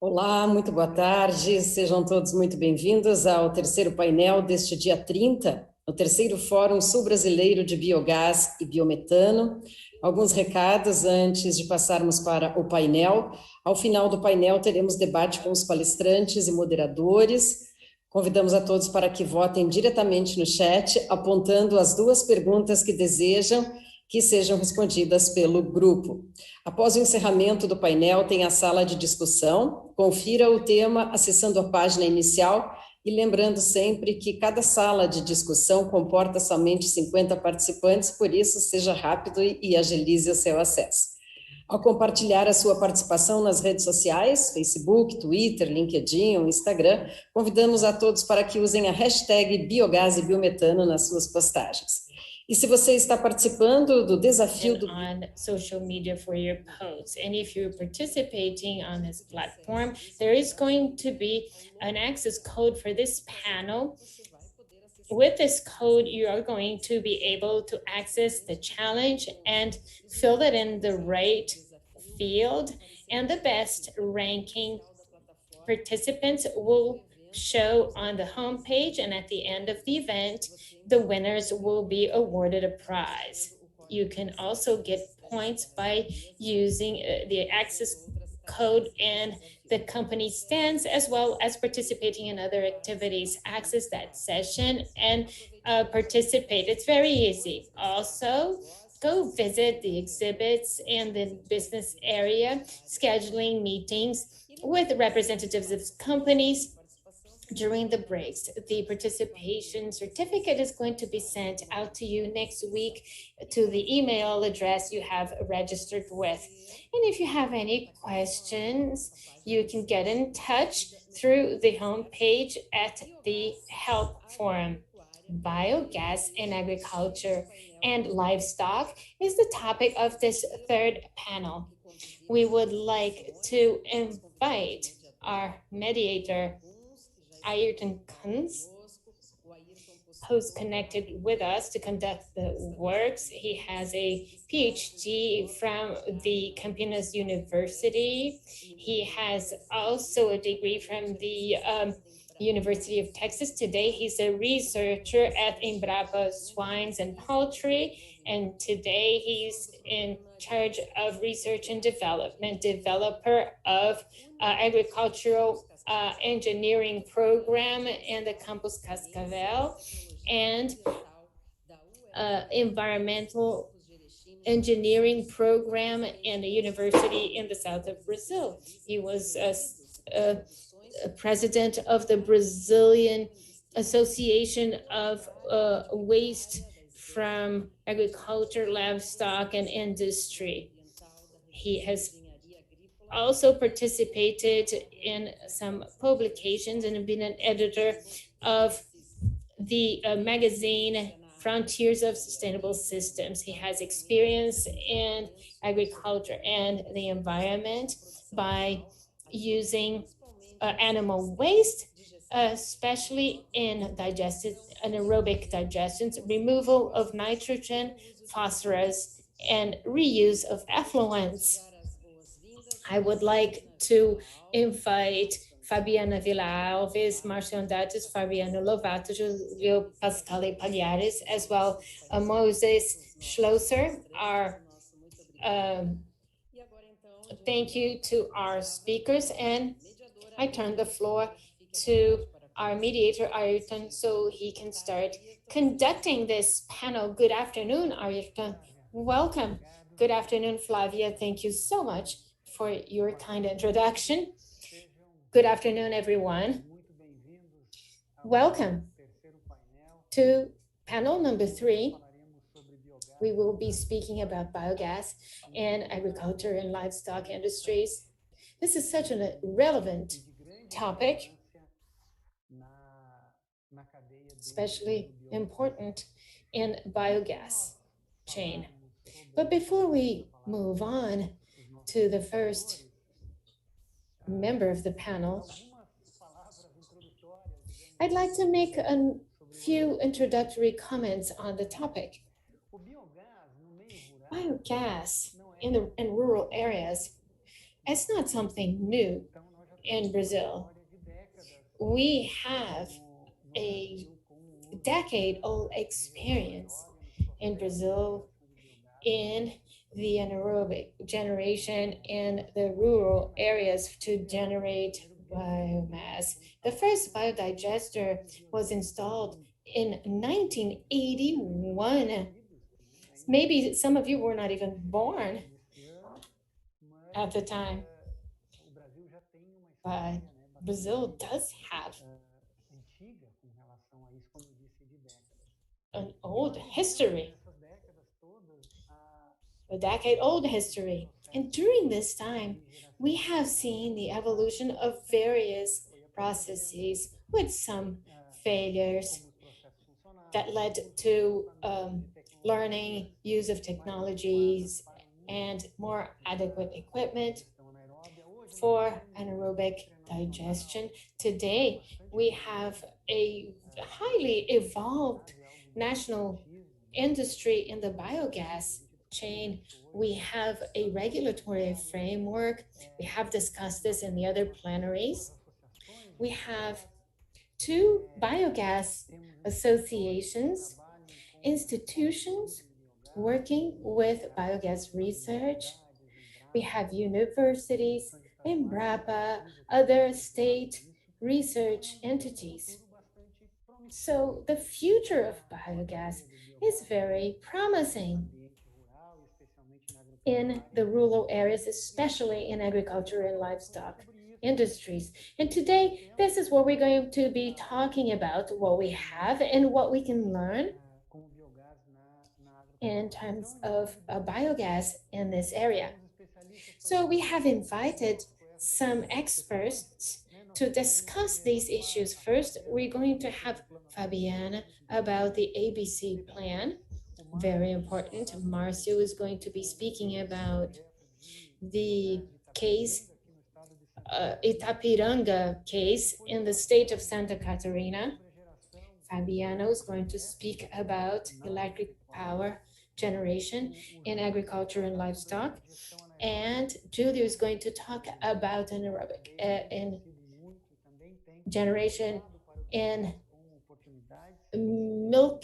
Olá, muito boa tarde. Sejam todos muito bem-vindos ao terceiro painel deste dia 30, o terceiro Fórum Sul-Brasileiro de Biogás e Biometano. Alguns recados antes de passarmos para o painel. Ao final do painel, teremos debate com os palestrantes e moderadores. Convidamos a todos para que votem diretamente no chat, apontando as duas perguntas que desejam que sejam respondidas pelo grupo. Após o encerramento do painel, tem a sala de discussão. Confira o tema acessando a página inicial e lembrando sempre que cada sala de discussão comporta somente 50 participantes, por isso seja rápido e agilize o seu acesso. Ao compartilhar a sua participação nas redes sociais, Facebook, Twitter, LinkedIn ou Instagram, convidamos a todos para que usem a hashtag Biogás e Biometano nas suas postagens. E se você está participando do desafio do on social media for your posts, and if you're participating on this platform, there is going to be an access code for this panel. With this code, you are going to be able to access the challenge and fill it in the right field, and the best ranking participants will show on the homepage, and at the end of the event, the winners will be awarded a prize. You can also get points by using the access code and the company stands, as well as participating in other activities. Access that session and participate. It's very easy. Also, go visit the exhibits and the business area, scheduling meetings with representatives of companies during the breaks. The participation certificate is going to be sent out to you next week to the email address you have registered with. And if you have any questions, you can get in touch through the homepage at the help forum. Biogas in agriculture and livestock is the topic of this third panel. We would like to invite our mediator, Ayrton Kunz, who's connected with us to conduct the works. He has a PhD from the Campinas University. He has also a degree from the University of Texas. Today, he's a researcher at Embrapa Swines and Poultry, and today he's in charge of research and development, developer of agricultural engineering program in the Campus Cascavel, and environmental engineering program in the university in the south of Brazil. He was a president of the Brazilian Association of Waste from Agriculture, Livestock, and Industry. He has also participated in some publications and been an editor of the magazine Frontiers of Sustainable Systems. He has experience in agriculture and the environment by using animal waste, especially in anaerobic digestions, removal of nitrogen, phosphorus, and reuse of effluents. I would like to invite Fabiana Villa Alves, Marcio Andates, Fabiano Lovato, Julio Pascale Pagliares, as well Moses Schlosser. Thank you to our speakers, and I turn the floor to our mediator, Ayrton, so he can start conducting this panel. Good afternoon, Ayrton. Welcome. Good afternoon, Flavia. Thank you so much for your kind introduction. Good afternoon, everyone. Welcome to panel number 3. We will be speaking about biogas and agriculture and livestock industries. This is such a relevant topic, especially important in biogas chain. But before we move on to the first member of the panel, I'd like to make a few introductory comments on the topic. Biogas in rural areas, it's not something new. in Brazil. We have a decade-old experience in Brazil in the anaerobic generation in the rural areas to generate biomass. The first biodigester was installed in 1981. Maybe some of you were not even born at the time, but Brazil does have an old history, a decade-old history. And during this time, we have seen the evolution of various processes with some failures that led to learning, use of technologies, and more adequate equipment for anaerobic digestion. Today, we have a highly evolved national industry in the biogas chain. We have a regulatory framework. We have discussed this in the other plenaries. We have two biogas associations, institutions working with biogas research. We have universities, Embrapa, other state research entities. So the future of biogas is very promising in the rural areas, especially in agriculture and livestock industries. And today, this is what we're going to be talking about, what we have and what we can learn in terms of biogas in this area. So we have invited some experts to discuss these issues. First, we're going to have Fabiana about the ABC plan, very important. Marcio is going to be speaking about the case, Itapiranga case in the state of Santa Catarina. Fabiano is going to speak about electric power generation in agriculture and livestock. And Julio is going to talk about anaerobic in generation in milk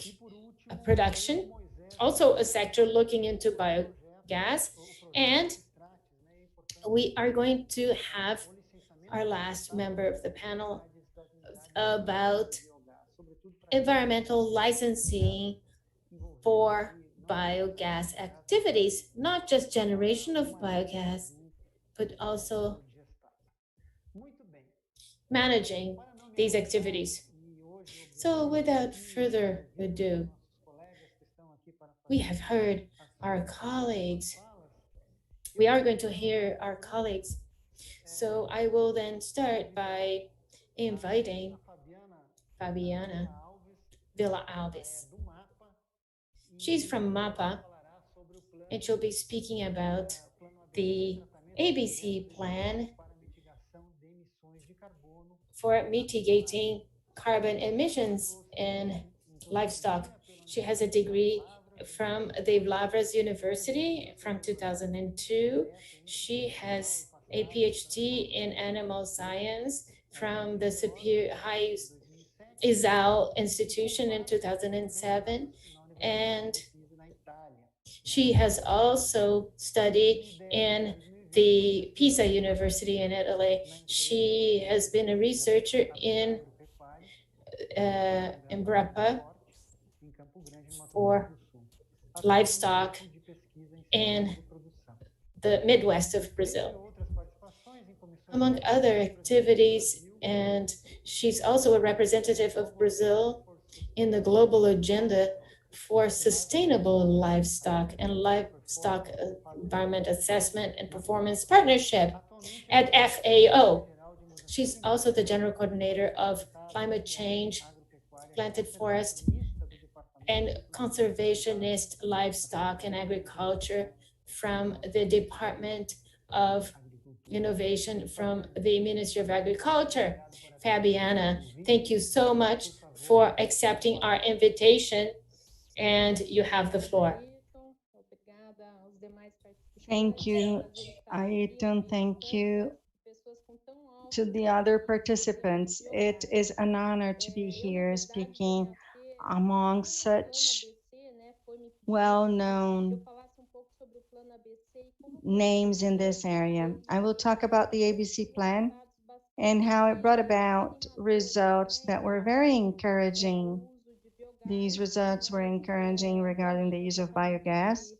production, also a sector looking into biogas. And we are going to have our last member of the panel about environmental licensing for biogas activities, not just generation of biogas, but also managing these activities. So without further ado, we have heard our colleagues. We are going to hear our colleagues. So I will then start by inviting Fabiana Villa Alves. She's from MAPA, and she'll be speaking about the ABC plan for mitigating carbon emissions in livestock. She has a degree from the Lavras University from 2002. She has a PhD in animal science from the Superior High Isal Institution in 2007. And she has also studied in the Pisa University in Italy. She has been a researcher in Embrapa for livestock in the Midwest of Brazil, among other activities. And she's also a representative of Brazil in the global agenda for sustainable livestock and livestock environment assessment and performance partnership at FAO. She's also the general coordinator of climate change, planted forest, and conservationist livestock and agriculture from the Department of Innovation from the Ministry of Agriculture. Fabiana, thank you so much for accepting our invitation, and you have the floor. Thank you, Ayrton. Thank you to the other participants. It is an honor to be here speaking among such well-known names in this area. I will talk about the ABC plan and how it brought about results that were very encouraging. These results were encouraging regarding the use of biogas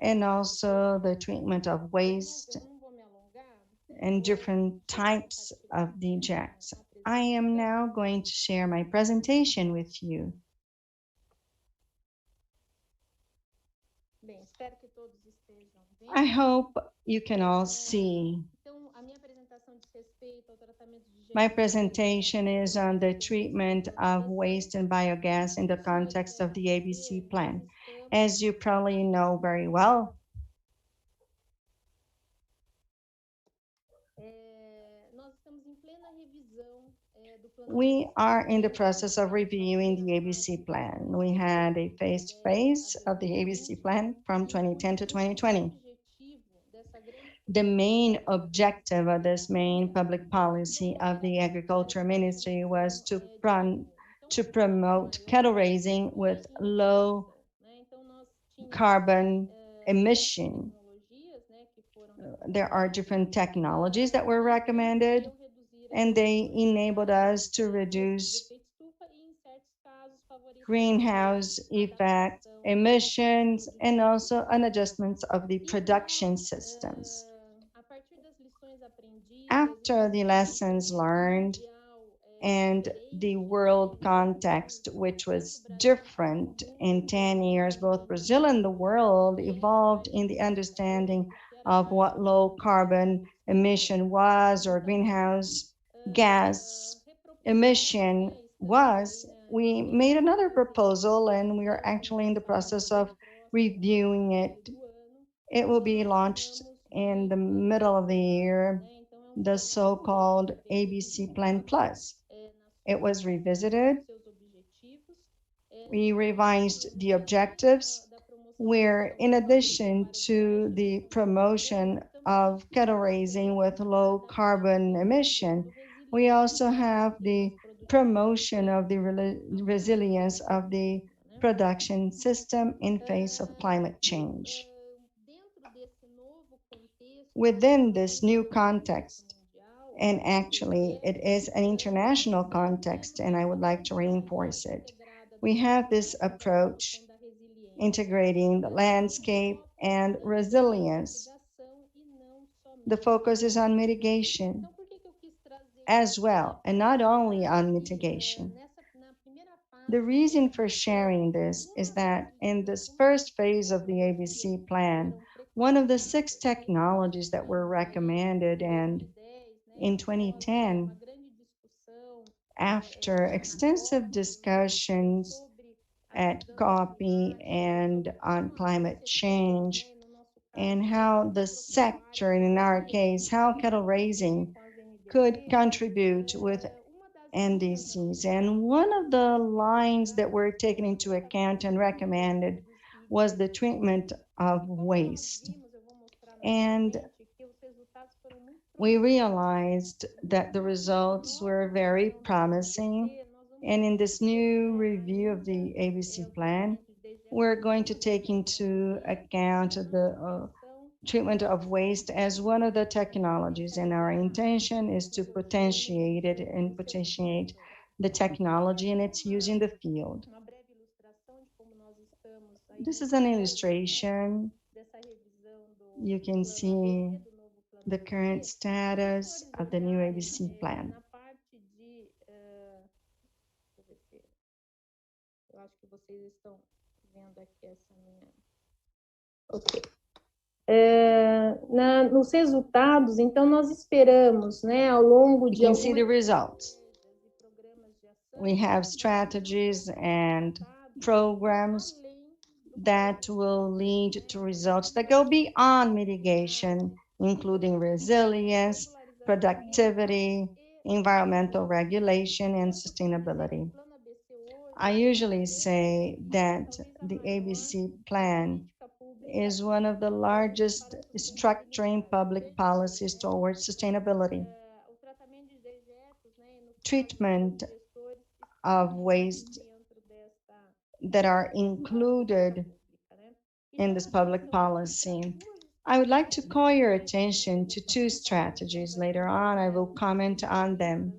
and also the treatment of waste and different types of dejects. I am now going to share my presentation with you. I hope you can all see. My presentation is on the treatment of waste and biogas in the context of the ABC plan. As you probably know very well, we are in the process of reviewing the ABC plan. We had a first phase of the ABC plan from 2010 to 2020. The main objective of this main public policy of the Agriculture Ministry was to promote cattle raising with low carbon emission. There are different technologies that were recommended, and they enabled us to reduce greenhouse effect emissions and also an adjustment of the production systems. After the lessons learned and the world context, which was different in 10 years, both Brazil and the world evolved in the understanding of what low carbon emission was or greenhouse gas emission was. We made another proposal and we are actually in the process of reviewing it. It will be launched in the middle of the year, the so-called ABC Plan Plus. It was revisited. We revised the objectives, where in addition to the promotion of cattle raising with low carbon emission, we also have the promotion of the resilience of the production system in face of climate change. Within this new context, and actually it is an international context, and I would like to reinforce it, we have this approach integrating the landscape and resilience. The focus is on mitigation as well, and not only on mitigation. The reason for sharing this is that in this first phase of the ABC plan, one of the 6 technologies that were recommended, and in 2010, after extensive discussions at COP and on climate change, and how the sector, and in our case, how cattle raising could contribute with NDCs. And one of the lines that were taken into account and recommended was the treatment of waste. And we realized that the results were very promising. And in this new review of the ABC plan, we're going to take into account the treatment of waste as one of the technologies. And our intention is to potentiate it and potentiate the technology and its use in the field. This is an illustration. You can see the current status of the new ABC plan. Ok. Nos resultados, então, nós esperamos, né, ao longo de You can see the results. We have strategies and programs that will lead to results that go beyond mitigation, including resilience, productivity, environmental regulation, and sustainability. I usually say that the ABC plan is one of the largest structuring public policies towards sustainability. treatment of waste that are included in this public policy. I would like to call your attention to two strategies. Later on, I will comment on them.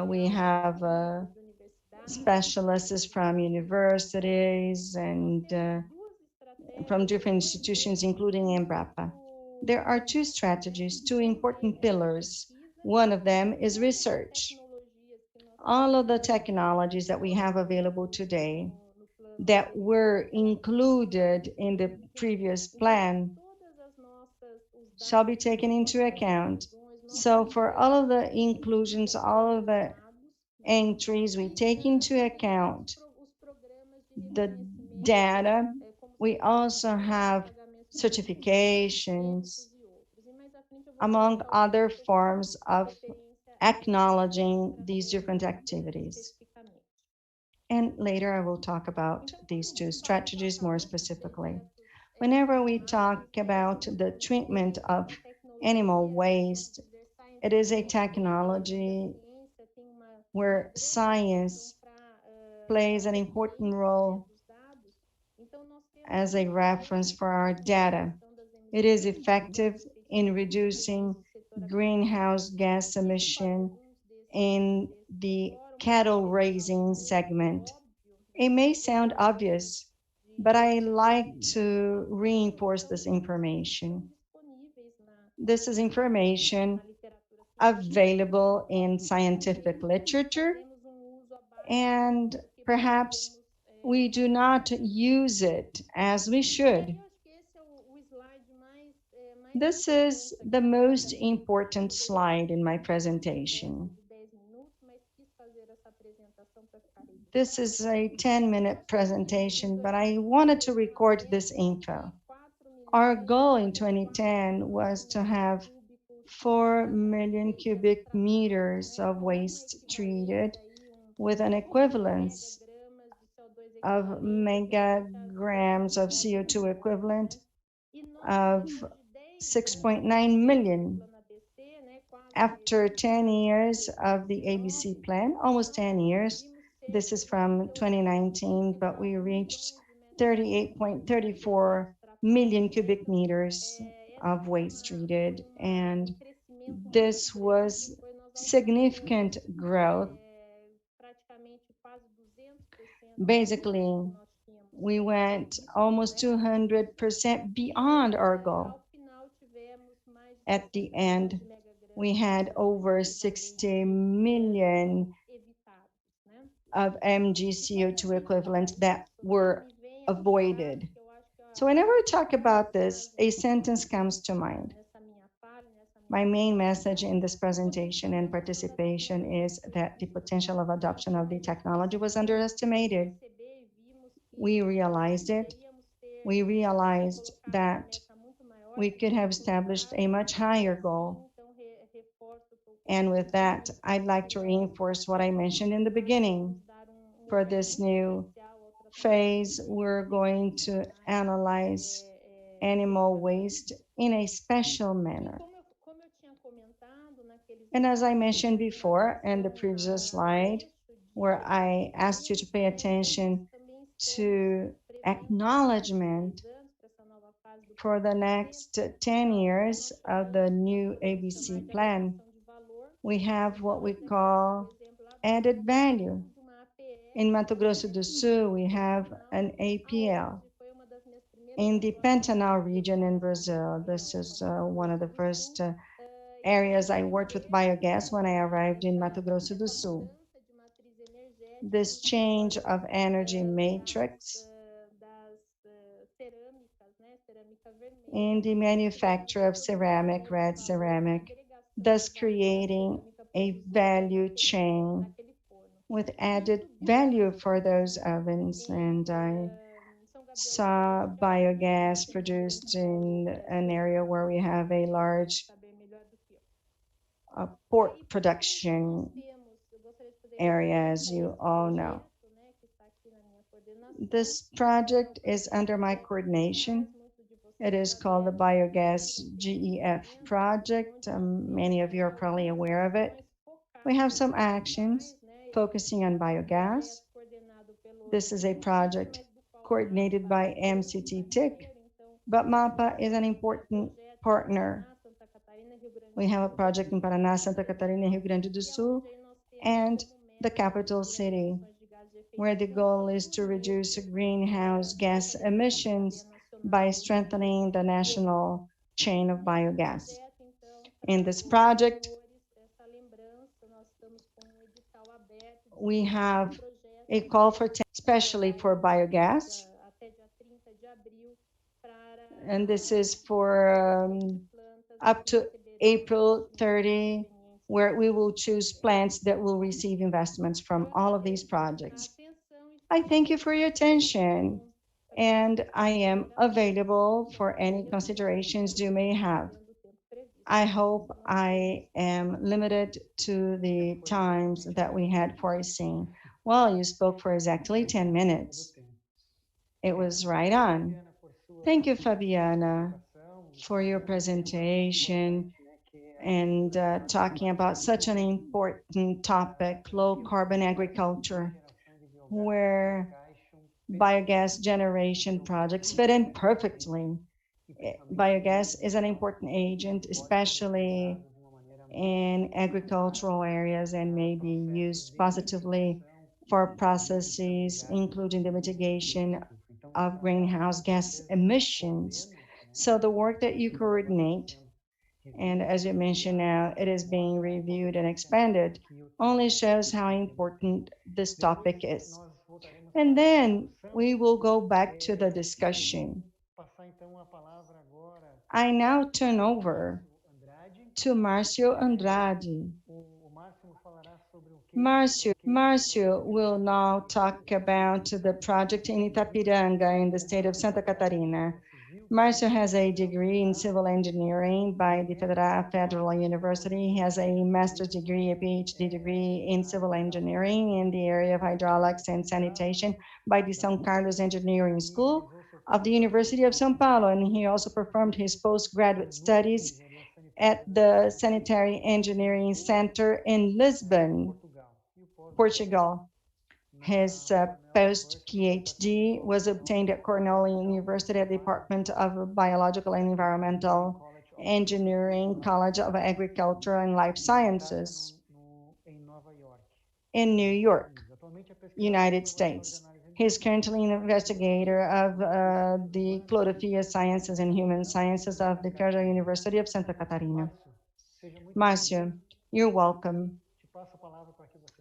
We have specialists from universities and from different institutions, including Embrapa. There are two strategies, two important pillars. One of them is research. All of the technologies that we have available today that were included in the previous plan shall be taken into account. So for all of the inclusions, all of the entries, we take into account the data. We also have certifications, among other forms of acknowledging these different activities. And later I will talk about these two strategies more specifically. Whenever we talk about the treatment of animal waste, it is a technology where science plays an important role as a reference for our data. It is effective in reducing greenhouse gas emission in the cattle raising segment. It may sound obvious, but I like to reinforce this information. This is information available in scientific literature, and perhaps we do not use it as we should. This is the most important slide in my presentation. This is a 10-minute presentation, but I wanted to record this info. Our goal in 2010 was to have 4 million cubic meters of waste treated with an equivalence of megagrams of CO2 equivalent of 6.9 million. After 10 years of the ABC plan, almost 10 years, this is from 2019, but we reached 38.34 million cubic meters of waste treated. And this was significant growth. Basically, we went almost 200% beyond our goal. At the end, we had over 60 million of mgCO2 equivalents that were avoided. So whenever I talk about this, a sentence comes to mind. My main message in this presentation and participation is that the potential of adoption of the technology was underestimated. We realized it. We realized that we could have established a much higher goal. And with that, I'd like to reinforce what I mentioned in the beginning. For this new phase, we're going to analyze animal waste in a special manner. And as I mentioned before in the previous slide, where I asked you to pay attention to acknowledgement for the next 10 years of the new ABC plan, we have what we call added value. In Mato Grosso do Sul, we have an APL. In the Pantanal region in Brazil, this is one of the first areas I worked with biogas when I arrived in Mato Grosso do Sul. This change of energy matrix in the manufacture of ceramic, red ceramic, thus creating a value chain with added value for those ovens. And I saw biogas produced in an area where we have a large pork production area, as you all know. This project is under my coordination. It is called the Biogas GEF project. Many of you are probably aware of it. We have some actions focusing on biogas. This is a project coordinated by MCT-TIC, but MAPA is an important partner. We have a project in Paraná, Santa Catarina, Rio Grande do Sul, and the capital city, where the goal is to reduce greenhouse gas emissions by strengthening the national chain of biogas. In this project, we have a call for especially for biogas, and this is for up to April 30, where we will choose plants that will receive investments from all of these projects. I thank you for your attention, and I am available for any considerations you may have. I hope I am limited to the times that we had foreseen. Well, you spoke for exactly 10 minutes. It was right on. Thank you, Fabiana, for your presentation and talking about such an important topic, low carbon agriculture, where biogas generation projects fit in perfectly. Biogas is an important agent, especially in agricultural areas, and may be used positively for processes, including the mitigation of greenhouse gas emissions. So the work that you coordinate, and as you mentioned now, it is being reviewed and expanded, only shows how important this topic is. And then we will go back to the discussion. I now turn over to Marcio Andrade. Marcio will now talk about the project in Itapiranga in the state of Santa Catarina. Marcio has a degree in civil engineering by the Federal University. He has a master's degree, a PhD degree in civil engineering in the area of hydraulics and sanitation by the São Carlos Engineering School of the University of São Paulo. And he also performed his postgraduate studies at the Sanitary Engineering Center in Lisbon, Portugal. His post-PhD was obtained at Cornell University at the Department of Biological and Environmental Engineering, College of Agriculture and Life Sciences in New York, United States. He is currently an investigator of the Clodophila Sciences and Human Sciences of the Federal University of Santa Catarina. Marcio, you're welcome.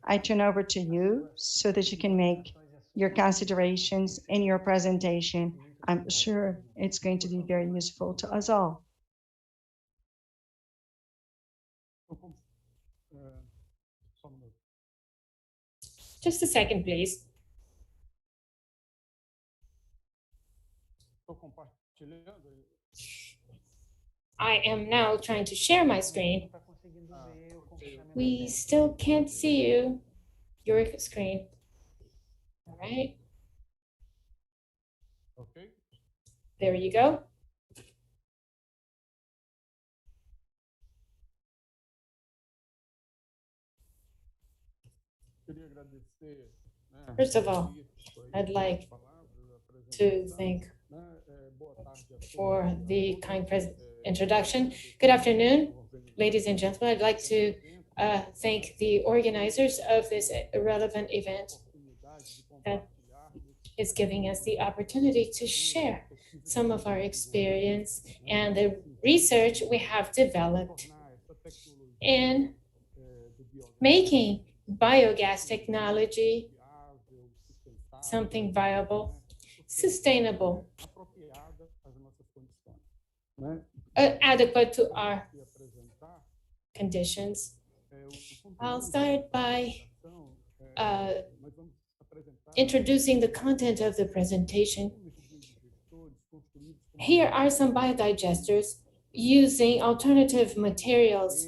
I turn over to you so that you can make your considerations in your presentation. I'm sure it's going to be very useful to us all. Just a second, please. I am now trying to share my screen. We still can't see you, your screen. All right. Okay. There you go. First of all, I'd like to thank for the kind introduction. Good afternoon, ladies and gentlemen. I'd like to thank the organizers of this relevant event that is giving us the opportunity to share some of our experience and the research we have developed in making biogas technology something viable, sustainable, adequate to our conditions. I'll start by introducing the content of the presentation. Here are some biodigesters using alternative materials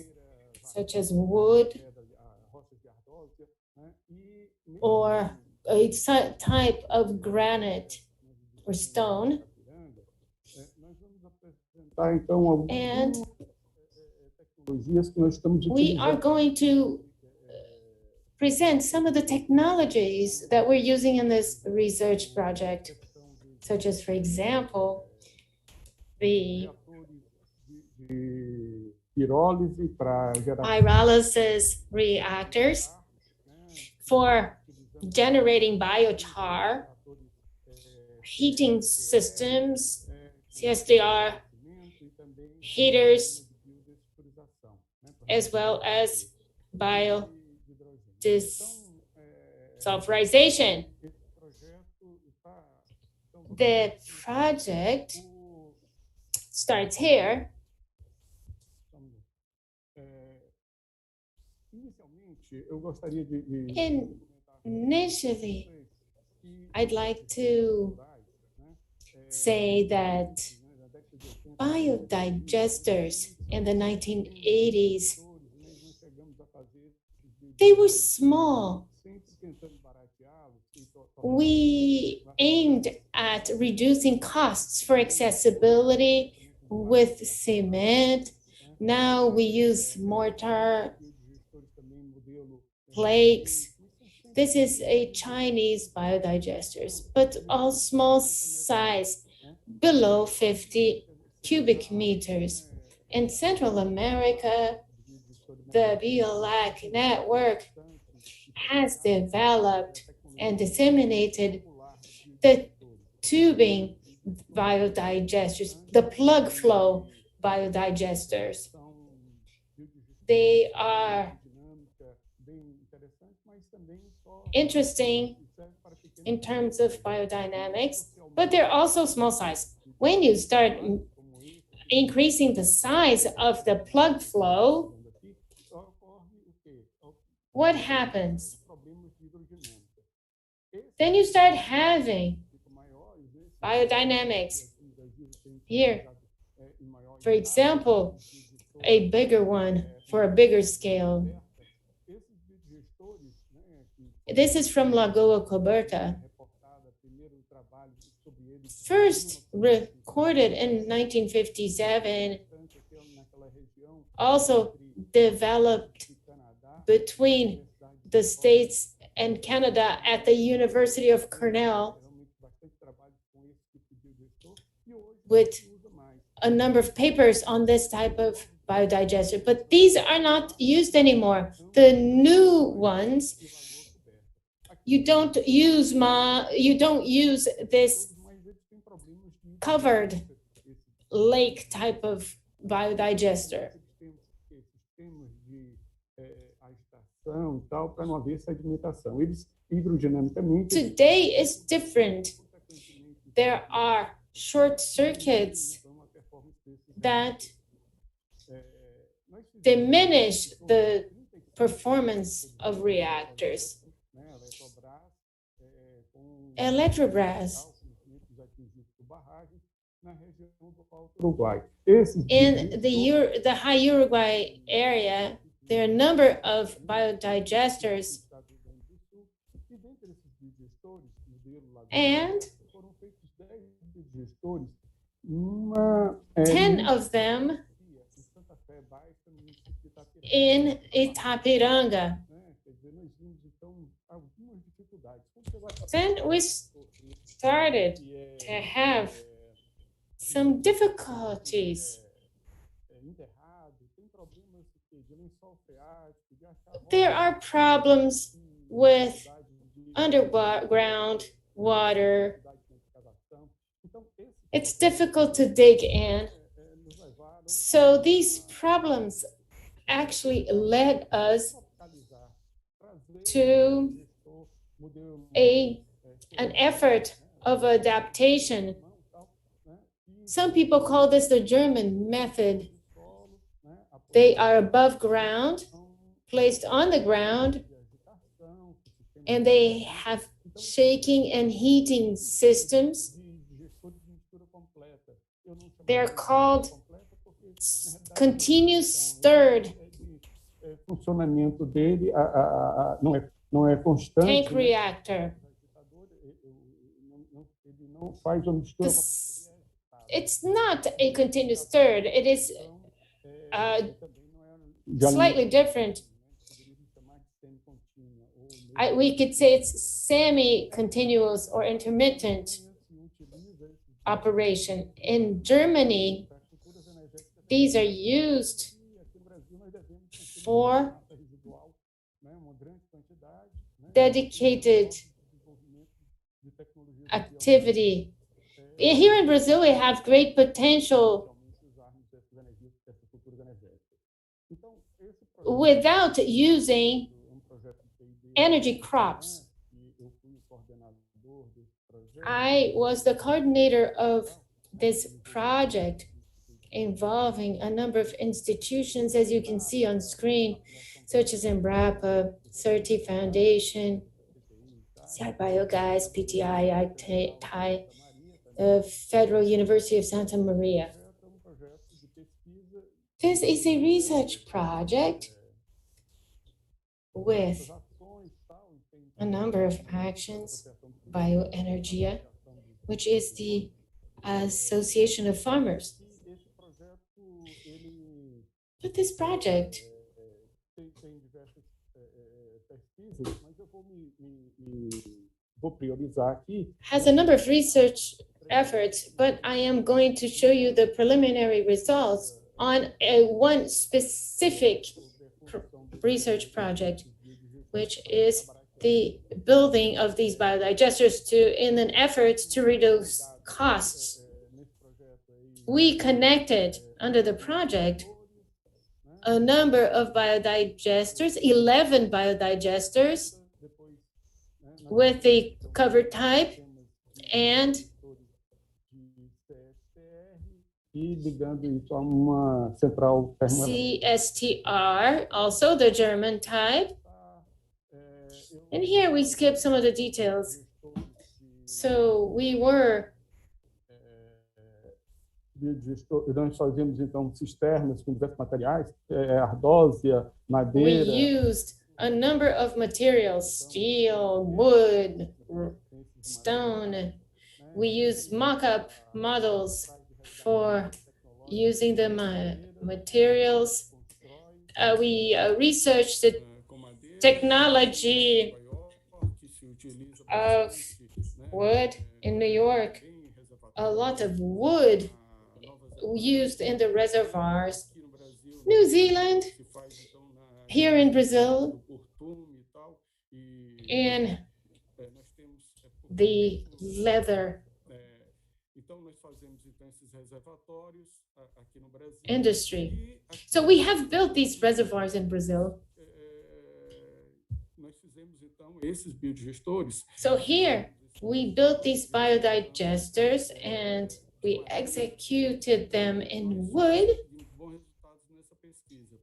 such as wood or a type of granite or stone. And we are going to present some of the technologies that we're using in this research project, such as, for example, the pyrolysis reactors for generating biochar, heating systems, CSDR heaters, as well as biodesulfurization. The project starts here. Initially, I'd like to say that biodigesters in the 1980s, they were small. We aimed at reducing costs for accessibility with cement. Now we use mortar, flakes. This is a Chinese biodigesters, but all small size, below 50 cubic meters. In Central America, the Biolac network has developed and disseminated the tubing biodigesters, the plug flow biodigesters. They are interesting in terms of biodynamics, but they're also small size. When you start increasing the size of the plug flow, what happens? Then you start having biodynamics. Here, for example, a bigger one for a bigger scale. This is from Lagoa Coberta. First recorded in 1957, also developed between the States and Canada at the University of Cornell, with a number of papers on this type of biodigester, but these are not used anymore. The new ones, you don't use this covered lake type of biodigester. Today is different. There are short circuits that diminish the performance of reactors. Electrobras in the high Uruguay area, there are a number of biodigesters, and 10 of them in Itapiranga. Then we started to have some difficulties. There are problems with underground water. It's difficult to dig in. So these problems actually led us to an effort of adaptation. Some people call this the German method. They are above ground, placed on the ground, and they have shaking and heating systems. They're called continuous stirred tank reactor. It's not a continuous stirred. It is slightly different. we could say it's semi-continuous or intermittent operation. In Germany, these are used for dedicated activity. Here in Brazil, we have great potential without using energy crops. I was the coordinator of this project involving a number of institutions, as you can see on screen, such as Embrapa, Certi Foundation, Biogas, PTI, ITI, the Federal University of Santa Maria. This is a research project with a number of actions, Bioenergia, which is the Association of Farmers. But this project has a number of research efforts, but I am going to show you the preliminary results on one specific research project, which is the building of these biodigesters in an effort to reduce costs. We connected under the project a number of biodigesters, 11 biodigesters with the cover type and CSTR, also the German type. And here we skip some of the details. So we were nós fazemos então cisternas com diversos materiais, ardósia, madeira. We used a number of materials: steel, wood, stone. We used mock-up models for using the materials. We researched the technology of wood in New York. A lot of wood used in the reservoirs. New Zealand, here in Brazil, in the leather industry. So we have built these reservoirs in Brazil. So here we built these biodigesters and we executed them in wood.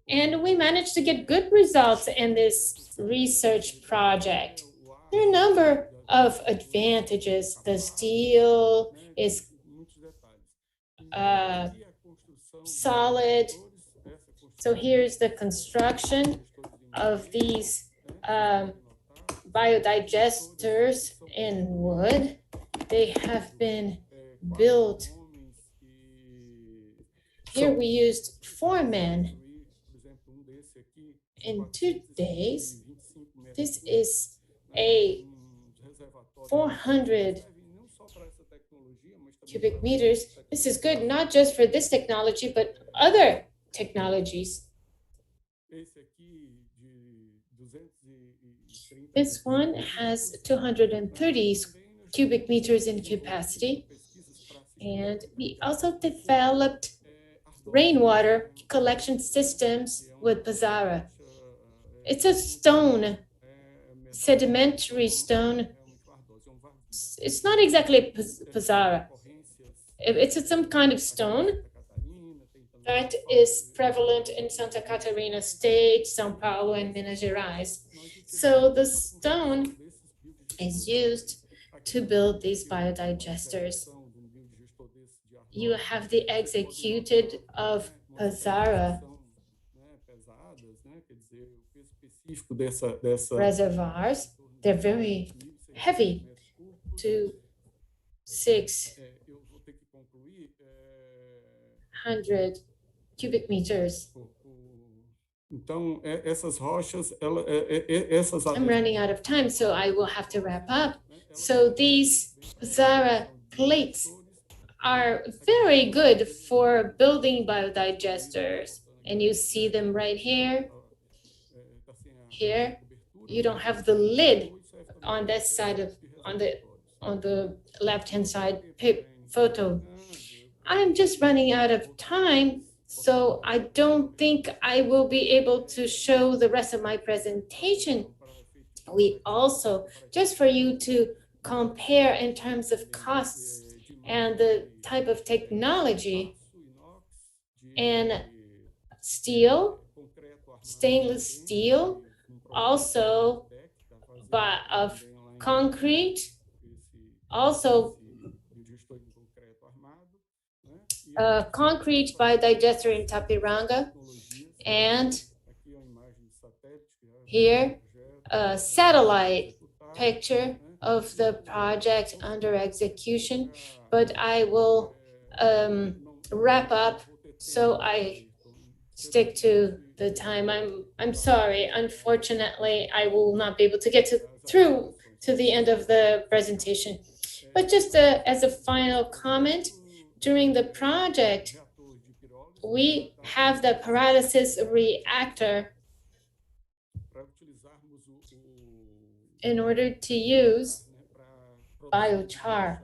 And we managed to get good results in this research project. There are a number of advantages. The steel is solid. So here's the construction of these biodigesters in wood. They have been built. Here we used 4 men in 2 days. This is a 400 cubic meters. This is good not just for this technology, but other technologies. This one has 230 cubic meters in capacity. And we also developed rainwater collection systems with Pizarra. It's a stone, sedimentary stone. It's not exactly Pizarra. It's some kind of stone that is prevalent in Santa Catarina State, São Paulo, and Minas Gerais. So the stone is used to build these biodigesters. You have the executed of Pizarra reservoirs. They're very heavy, to 600 cubic meters. Então, essas rochas, essas I'm running out of time, so I will have to wrap up. So these Zara plates are very good for building biodigesters. And you see them right here. Here, you don't have the lid on this side of, on the left-hand side photo. I'm just running out of time, so I don't think I will be able to show the rest of my presentation. We also, just for you to compare in terms of costs and the type of technology, and steel, stainless steel, also of concrete, also concrete biodigester in Tapiranga, and here a satellite picture of the project under execution, but I will wrap up so I stick to the time. I'm sorry, unfortunately, I will not be able to get through to the end of the presentation. But just as a final comment, during the project, we have the pyrolysis reactor in order to use biochar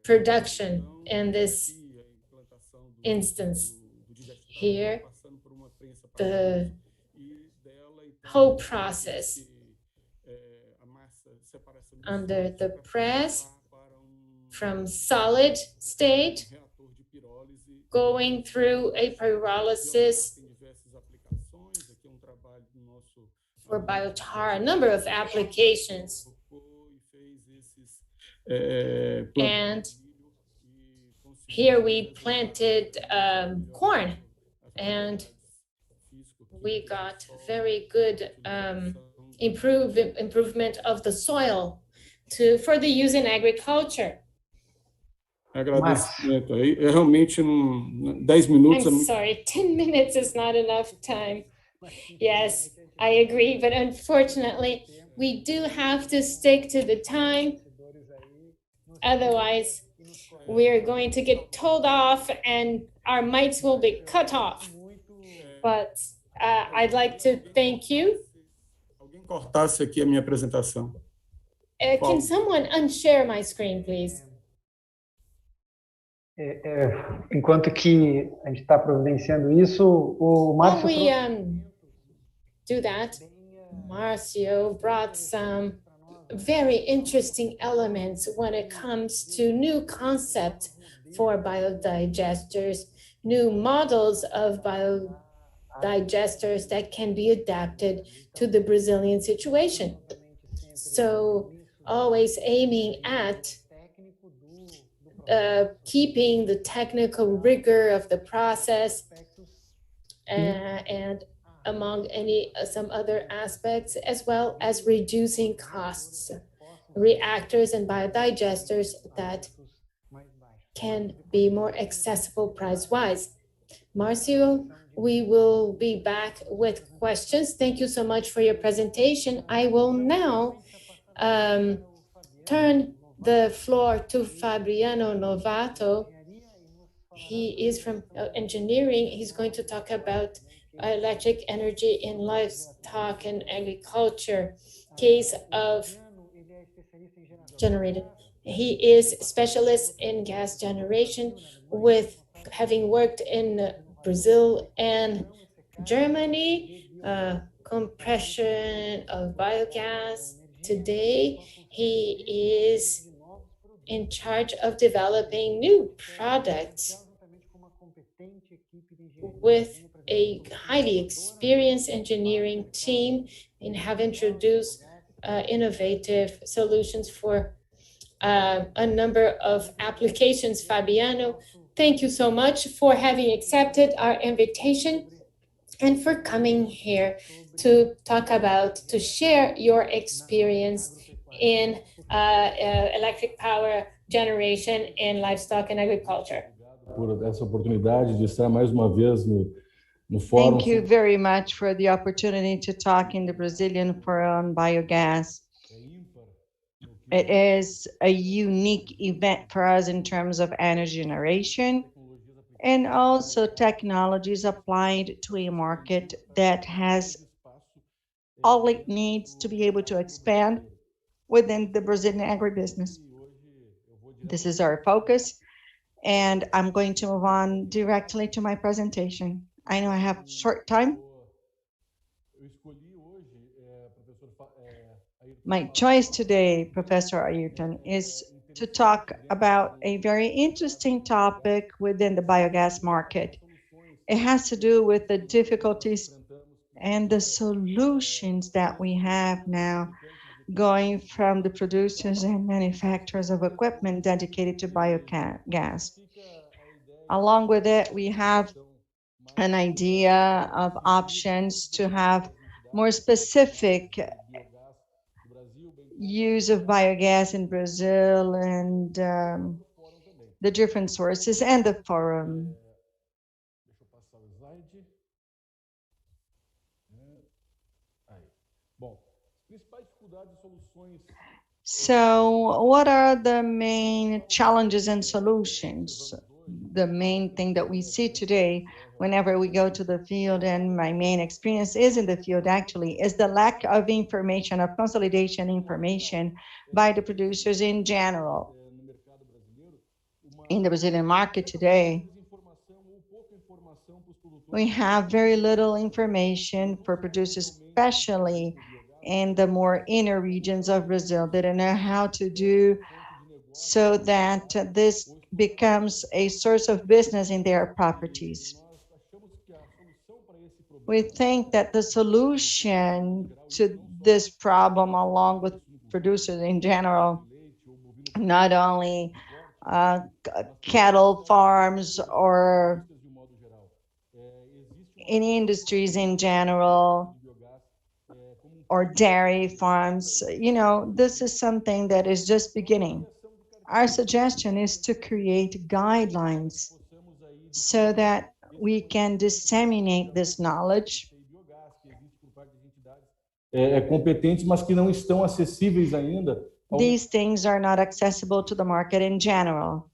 production in this instance. Here, the whole process under the press from solid state going through a pyrolysis for biochar, a number of applications. And here we planted corn, and we got very good improvement of the soil for the use in agriculture. Agradecimento. Realmente, 10 minutos. I'm sorry, 10 minutes is not enough time. Yes, I agree, but unfortunately, we do have to stick to the time. Otherwise, we're going to get told off and our mics will be cut off. But I'd like to thank you. Alguém cortasse aqui a minha apresentação. Can someone unshare my screen, please? Enquanto que a gente está providenciando isso, o Márcio... While we do that, Marcio brought some very interesting elements when it comes to new concepts for biodigesters, new models of biodigesters that can be adapted to the Brazilian situation. So always aiming at keeping the technical rigor of the process and among some other aspects, as well as reducing costs, reactors and biodigesters that can be more accessible price-wise. Marcio, we will be back with questions. Thank you so much for your presentation. I will now turn the floor to Fabiano Novato. He is from engineering. He's going to talk about electric energy in livestock and agriculture, case of generated. He is specialist in gas generation, with having worked in Brazil and Germany, compression of biogas. Today, he is in charge of developing new products with a highly experienced engineering team, and have introduced innovative solutions for a number of applications. Fabiano, thank you so much for having accepted our invitation and for coming here to to share your experience in electric power generation in livestock and agriculture. por essa oportunidade de estar mais uma vez no fórum. Thank you very much for the opportunity to talk in the Brazilian Forum on Biogas. It is a unique event for us in terms of energy generation and also technologies applied to a market that has all it needs to be able to expand within the Brazilian agribusiness. This is our focus, and I'm going to move on directly to my presentation. I know I have short time. My choice today, Professor Ayrton, is to talk about a very interesting topic within the biogas market. It has to do with the difficulties and the solutions that we have now going from the producers and manufacturers of equipment dedicated to biogas. Along with it, we have an idea of options to have more specific use of biogas in Brazil and the different sources and the forum. So what are the main challenges and solutions? The main thing that we see today whenever we go to the field, and my main experience is in the field actually, is the lack of information, of consolidation information by the producers in general. In the Brazilian market today, we have very little information for producers, especially in the more inner regions of Brazil. They don't know how to do so that this becomes a source of business in their properties. We think that the solution to this problem, along with producers in general, not only cattle farms or in industries in general, or dairy farms, this is something that is just beginning. Our suggestion is to create guidelines so that we can disseminate this knowledge. Competentes, mas que não estão acessíveis ainda. These things are not accessible to the market in general.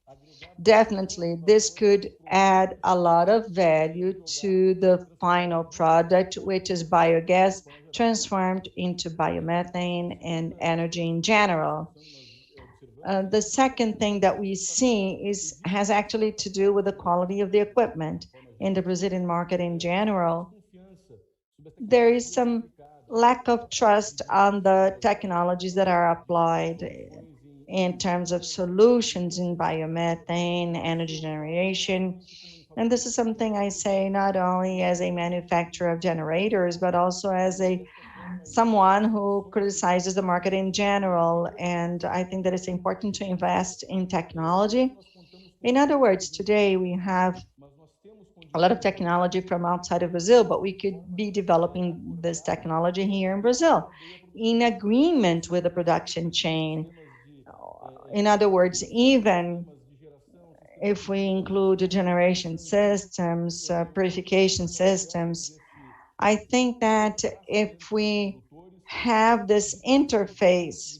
Definitely, this could add a lot of value to the final product, which is biogas transformed into biomethane and energy in general. The second thing that we see has actually to do with the quality of the equipment. In the Brazilian market in general, there is some lack of trust on the technologies that are applied in terms of solutions in biomethane, energy generation. And this is something I say not only as a manufacturer of generators, but also as someone who criticizes the market in general. And I think that it's important to invest in technology. In other words, today we have a lot of technology from outside of Brazil, but we could be developing this technology here in Brazil in agreement with the production chain. In other words, even if we include generation systems, purification systems, I think that if we have this interface,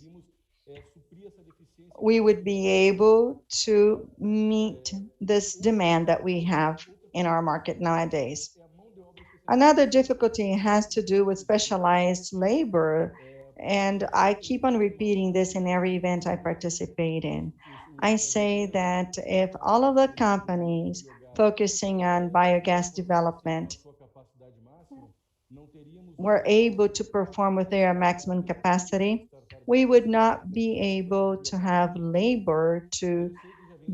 we would be able to meet this demand that we have in our market nowadays. Another difficulty has to do with specialized labor, and I keep on repeating this in every event I participate in. I say that if all of the companies focusing on biogas development were able to perform with their maximum capacity, we would not be able to have labor to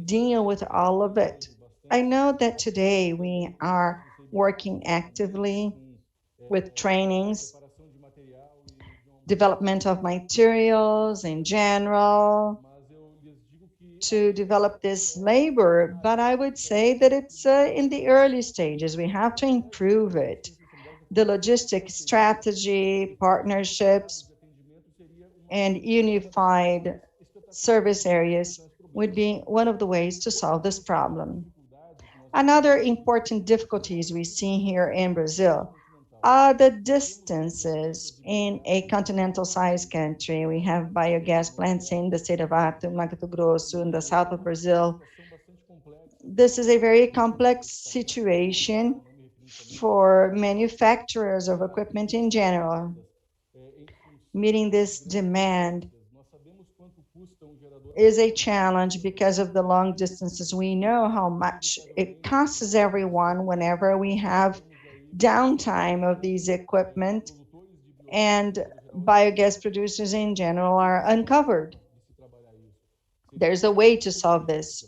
deal with all of it. I know that today we are working actively with trainings, development of materials in general, to develop this labor, but I would say that it's in the early stages. We have to improve it. The logistic strategy, partnerships, and unified service areas would be one of the ways to solve this problem. Another important difficulties we see here in Brazil are the distances in a continental-sized country. We have biogas plants in the state of Mato Grosso, in the south of Brazil. This is a very complex situation for manufacturers of equipment in general. Meeting this demand is a challenge because of the long distances. We know how much it costs everyone whenever we have downtime of these equipment, and biogas producers in general are uncovered. There's a way to solve this.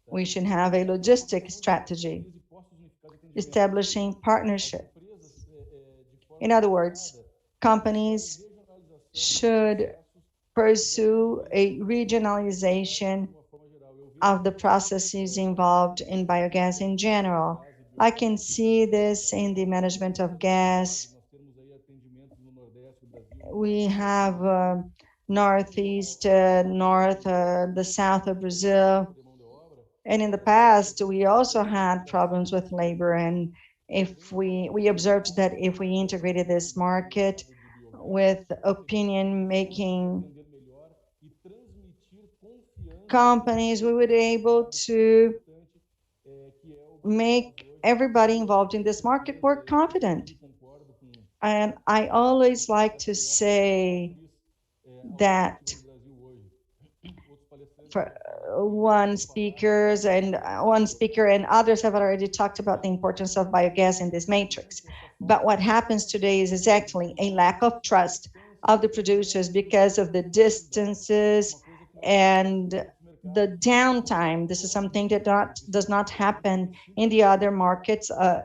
We should have a logistic strategy, establishing partnerships. In other words, companies should pursue a regionalization of the processes involved in biogas in general. I can see this in the management of gas. We have northeast, north, the south of Brazil. And in the past, we also had problems with labor. And if we observed that if we integrated this market with opinion making companies, we would be able to make everybody involved in this market more confident. And I always like to say that for one speaker and others have already talked about the importance of biogas in this matrix. But what happens today is exactly a lack of trust of the producers because of the distances and the downtime. This is something that does not happen in the other markets of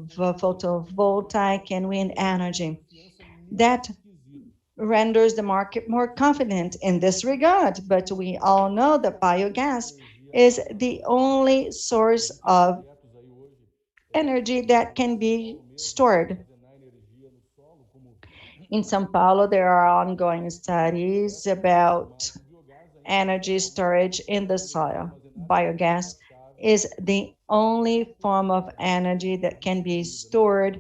photovoltaic and wind energy. That renders the market more confident in this regard. But we all know that biogas is the only source of energy that can be stored. In São Paulo, there are ongoing studies about energy storage in the soil. Biogas is the only form of energy that can be stored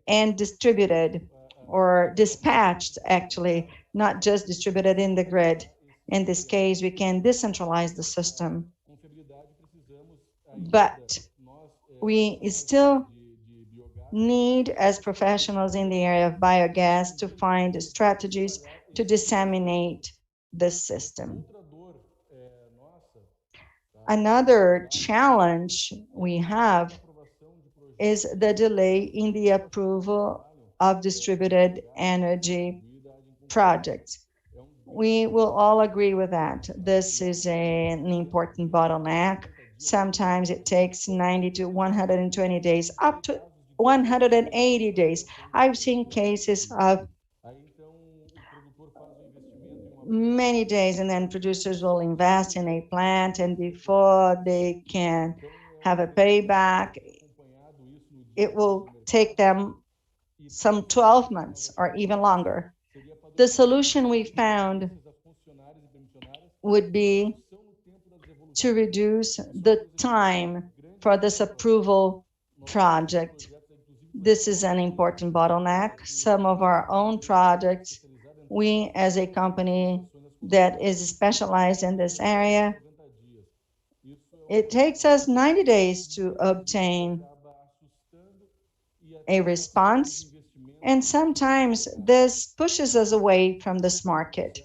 and distributed or dispatched, actually, not just distributed in the grid. In this case, we can decentralize the system. But we still need, as professionals in the area of biogas, to find strategies to disseminate this system. Another challenge we have is the delay in the approval of distributed energy projects. We will all agree with that. This is an important bottleneck. Sometimes it takes 90 to 120 days, up to 180 days. I've seen cases of many days, and then producers will invest in a plant, and before they can have a payback, it will take them some 12 months or even longer. The solution we found would be to reduce the time for this approval project. This is an important bottleneck. Some of our own projects, we as a company that is specialized in this area, it takes us 90 days to obtain a response, and sometimes this pushes us away from this market.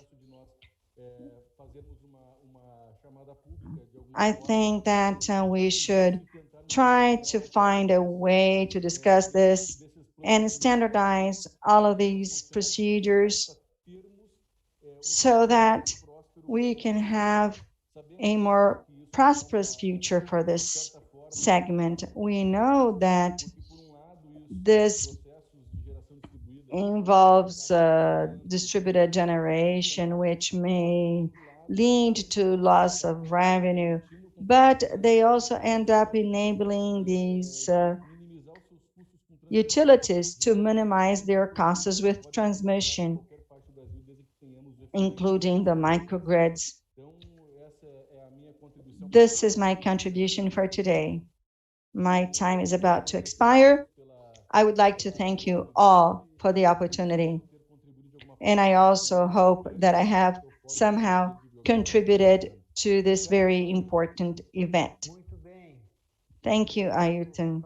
I think that we should try to find a way to discuss this and standardize all of these procedures so that we can have a more prosperous future for this segment. We know that this involves distributed generation, which may lead to loss of revenue, but they also end up enabling these utilities to minimize their costs with transmission, including the microgrids. This is my contribution for today. my time is about to expire. I would like to thank you all for the opportunity. And I also hope that I have somehow contributed to this very important event. Thank you, Ayrton.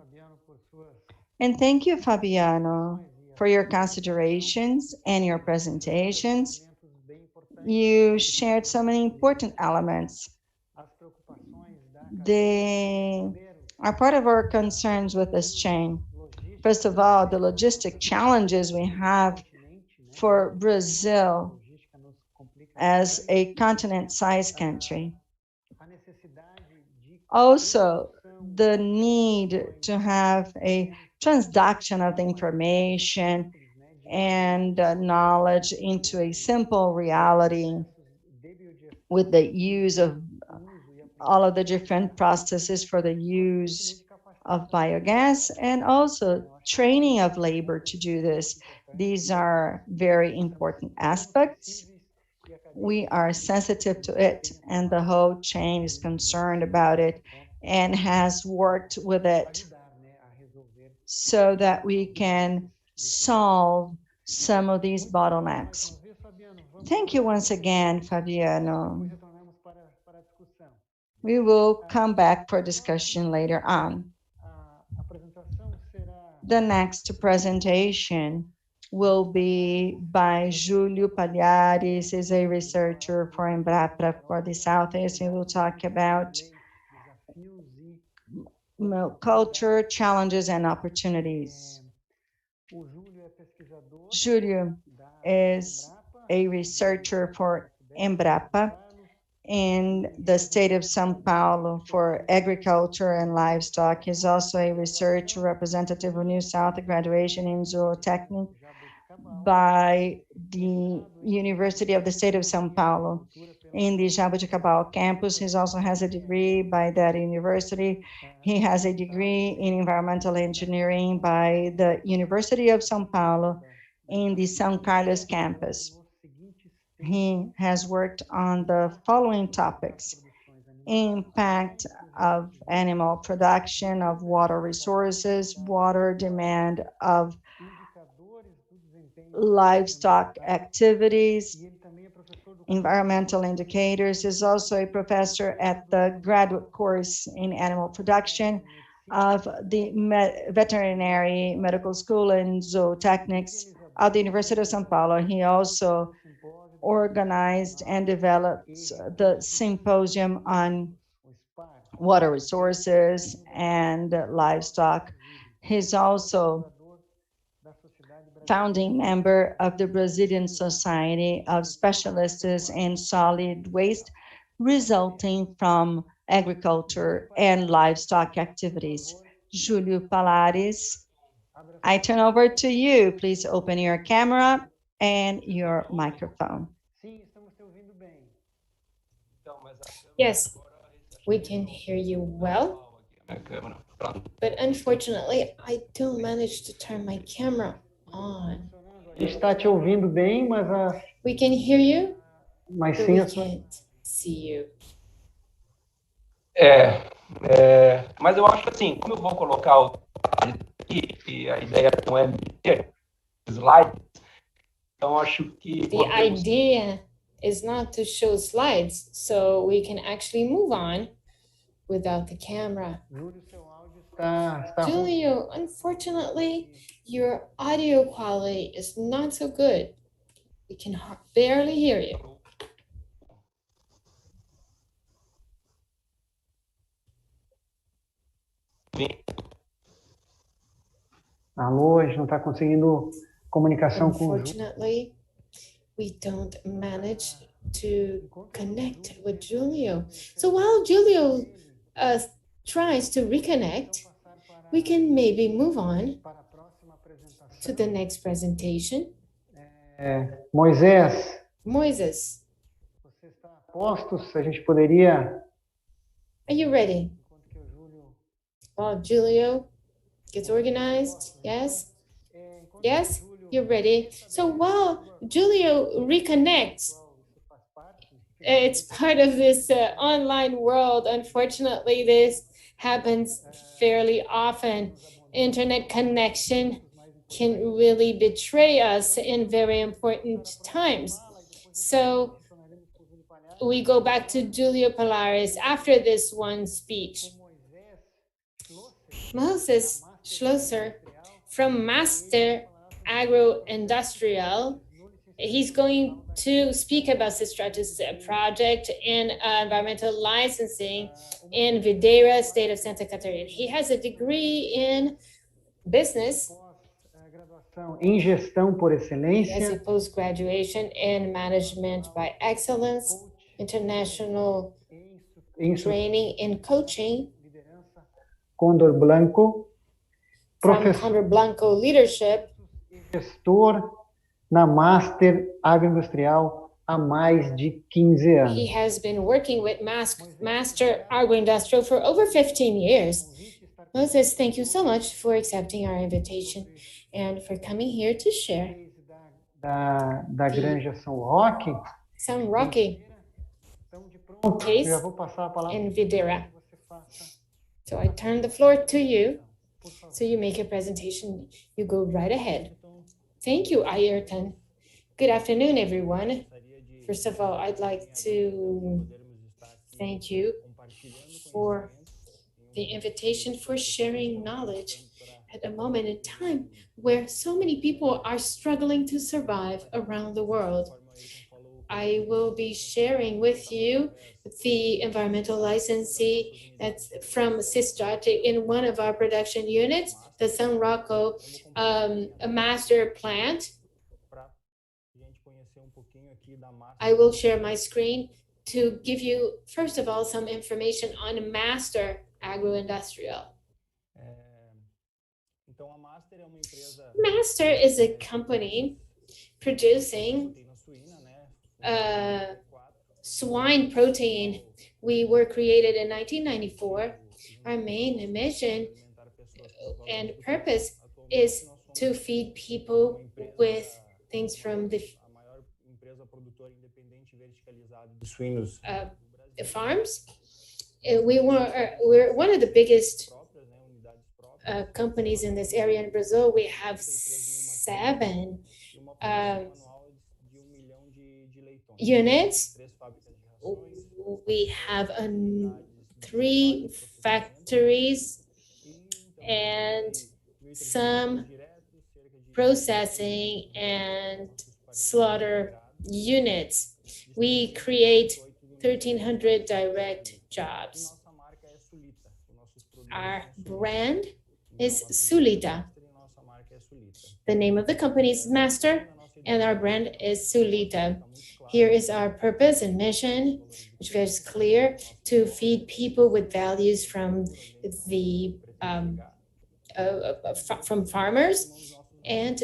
And thank you, Fabiano, for your considerations and your presentations. You shared so many important elements. They are part of our concerns with this chain. First of all, the logistic challenges we have for Brazil as a continent-sized country. Also, the need to have a transduction of the information and knowledge into a simple reality with the use of all of the different processes for the use of biogas, and also training of labor to do this. These are very important aspects. We are sensitive to it, and the whole chain is concerned about it and has worked with it so that we can solve some of these bottlenecks. Thank you once again, Fabiano. We will come back for discussion later on. The next presentation will be by Júlio Palhares. He's a researcher for Embrapa for the Southeast. He will talk about milk culture, challenges and opportunities. Júlio is a researcher for Embrapa in the state of São Paulo for agriculture and livestock. He's also a research representative of New South, a graduation in zootechnic by the University of the State of São Paulo in the Jaboticabal campus. He also has a degree by that university. He has a degree in environmental engineering by the University of São Paulo in the São Carlos campus. He has worked on the following topics: impact of animal production, of water resources, water demand, of livestock activities, environmental indicators. He's also a professor at the graduate course in animal production of the veterinary medical school and zootechnics of the University of São Paulo. He also organized and developed the symposium on water resources and livestock. He's also founding member of the Brazilian Society of Specialists in Solid Waste resulting from agriculture and livestock activities. Júlio Palhares, I turn over to you. Please open your camera and your microphone. Yes, we can hear you well, but unfortunately, I don't manage to turn my camera on. Está te ouvindo bem, mas We can hear you, mas but sim we a sua... can't see you. Mas eu acho assim, como eu vou colocar o aqui, e a ideia não é ter slides, então acho que The idea is not to show slides, so we can actually move on without the camera. Júlio, seu áudio está ruim. Julio, unfortunately, your audio quality is not so good. We can barely hear you. Alô, a gente não está conseguindo comunicação com o Júlio. Unfortunately, we don't manage to connect with Julio. So while Julio tries to reconnect, we can maybe move on to the next presentation. Moisés, Moises, você está a postos? A gente poderia... are you ready? While Julio gets organized, yes? Yes, you're ready. So while Julio reconnects, it's part of this online world. Unfortunately, this happens fairly often. Internet connection can really betray us in very important times. So we go back to Julio Polaris after this one speech. Moses Schlosser from Master Agro-Industrial, he's going to speak about Cistratus project in environmental licensing in Videira, state of Santa Catarina. He has a degree in business. Em gestão por He has a excelência, post-graduation in management by excellence, international em training in coaching Condor Blanco, from professor Condor Blanco leadership, e gestor na Master Agroindustrial há mais de 15 he anos. has been working with Master Agro-Industrial for over 15 years. Moses, thank you so much for accepting our invitation and for coming here to share. Da Granja São Roque. São Roque Pronto, case já vou passar a palavra in Videira. So I turn the floor to you. So you make a presentation. You go right ahead. Thank you, Ayrton. Good afternoon, everyone. First of all, I'd like to thank you for the invitation for sharing knowledge at a moment in time where so many people are struggling to survive around the world. I will be sharing with you the environmental licensee that's from Cistratic in one of our production units, the São Rocco master plant. I will share my screen to give you, first of all, some information on Master Agro-Industrial. Master is a company producing swine protein. We were created in 1994. Our main mission and purpose is to feed people with things from the farms. We're one of the biggest companies in this area in Brazil. We have 7 units. We have 3 factories and some processing and slaughter units. We create 1,300 direct jobs. Our brand is Sulita. The name of the company is Master, and our brand is Sulita. Here is our purpose and mission, which is clear: to feed people with values from the from farmers, and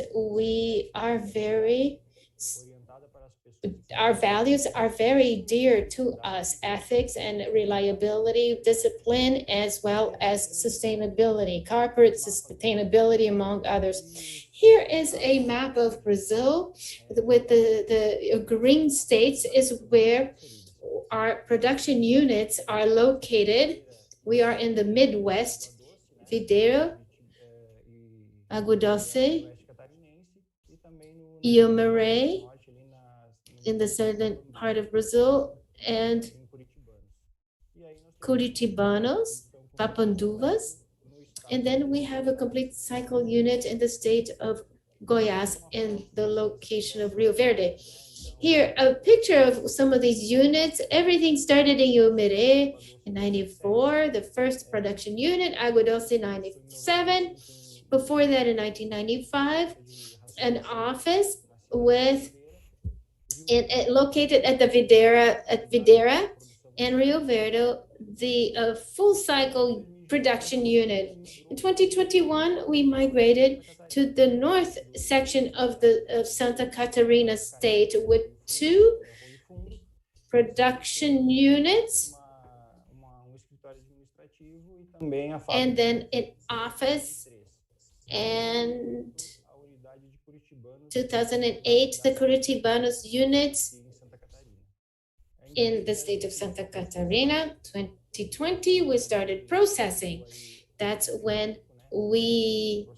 our values are very dear to us: ethics and reliability, discipline, as well as sustainability, corporate sustainability, among others. Here is a map of Brazil with the green states is where our production units are located. We are in the Midwest, Videira, Água Doce, Iomaré, in the southern part of Brazil, and Curitibanos, Papanduvas, and then we have a complete cycle unit in the state of Goiás in the location of Rio Verde. Here, a picture of some of these units. Everything started in Iomaré in 94, the first production unit, Água Doce 97. Before that, in 1995, an office with located at the Videira and Rio Verde, the full cycle production unit. In 2021, we migrated to the north section of Santa Catarina state with 2 production units and then an office. And 2008, the Curitibanos units in the state of Santa Catarina. 2020, we started processing. That's when we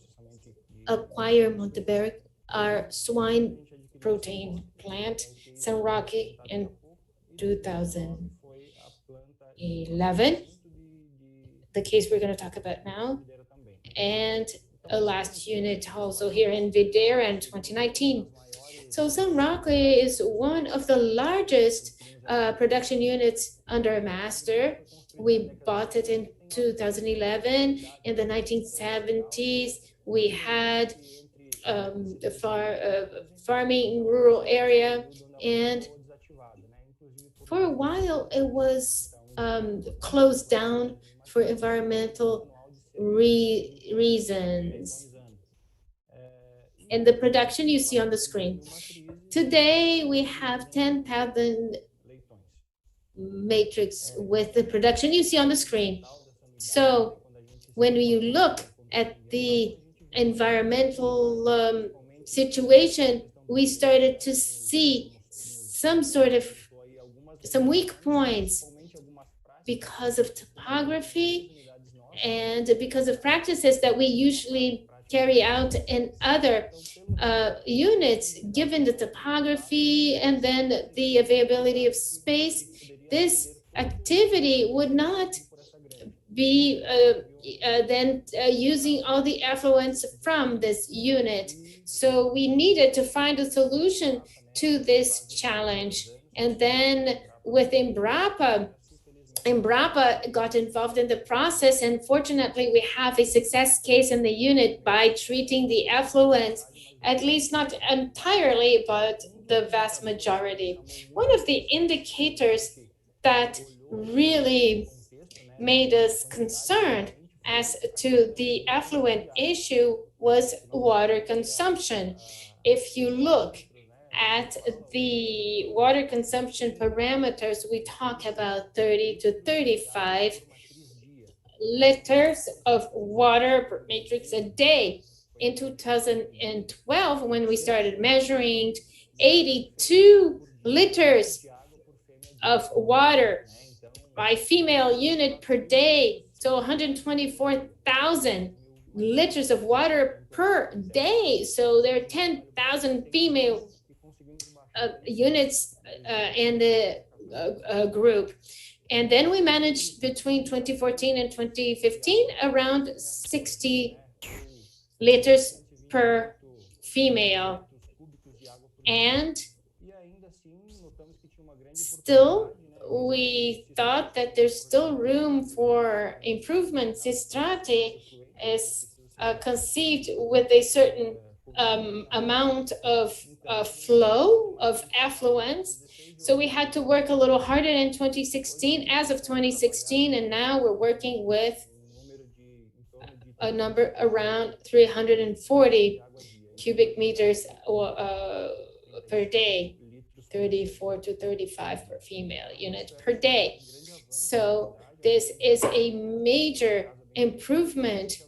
acquired Monteberg, our swine protein plant, San Roque, in 2011, the case we're going to talk about now, and a last unit also here in Videira in 2019. So San Roque is one of the largest production units under a master. We bought it in 2011. In the 1970s, we had farming in rural area, and for a while it was closed down for environmental reasons. And the production you see on the screen. Today we have 10,000 matrix with the production you see on the screen. So when you look at the environmental situation, we started to see some weak points because of topography and because of practices that we usually carry out in other units, given the topography and then the availability of space. This activity would not be then using all the effluents from this unit. So we needed to find a solution to this challenge. And then with Embrapa got involved in the process, and fortunately we have a success case in the unit by treating the effluents, at least not entirely, but the vast majority. One of the indicators that really made us concerned as to the effluent issue was water consumption. If you look at the water consumption parameters, we talk about 30 to 35 liters of water per matrix a day. In 2012, when we started measuring, 82 liters of water by female unit per day, so 124,000 liters of water per day. So there are 10,000 female units in the group. And then we managed between 2014 and 2015 around 60 liters per female. And still, we thought that there's still room for improvement. Sistrate is conceived with a certain amount of flow of affluence. So we had to work a little harder in 2016, as of 2016, and now we're working with a number around 340 cubic meters per day, 34 to 35 per female unit per day. So this is a major improvement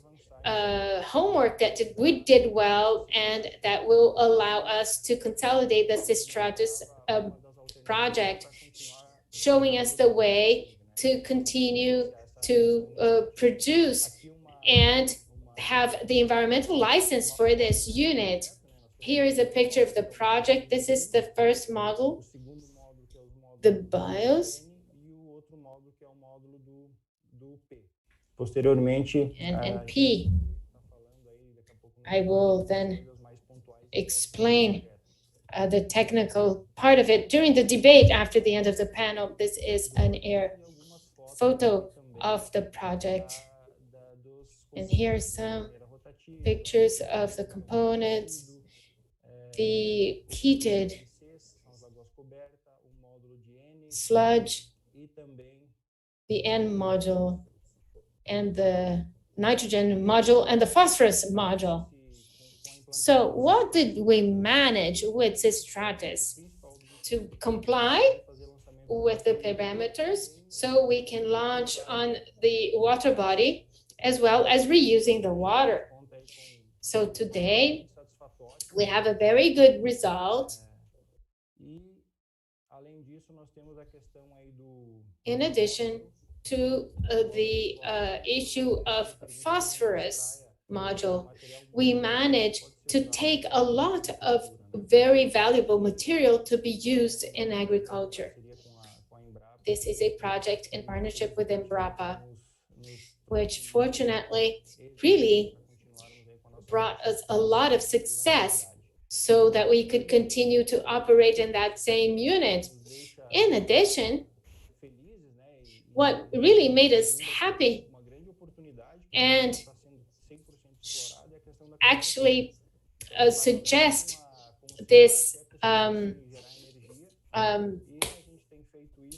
homework that we did well, and that will allow us to consolidate the Sistratus project, showing us the way to continue to produce and have the environmental license for this unit. Here is a picture of the project. This is the first model, the BIOS. And P. I will then explain the technical part of it during the debate after the end of the panel. This is an air photo of the project. And here are some pictures of the components, the heated sludge, the N module, and the nitrogen module, and the phosphorus module. So what did we manage with Sistratus? To comply with the parameters so we can launch on the water body, as well as reusing the water. So today we have a very good result. In addition to the issue of phosphorus module, we managed to take a lot of very valuable material to be used in agriculture. This is a project in partnership with Embrapa, which fortunately really brought us a lot of success so that we could continue to operate in that same unit. In addition, what really made us happy and actually suggest this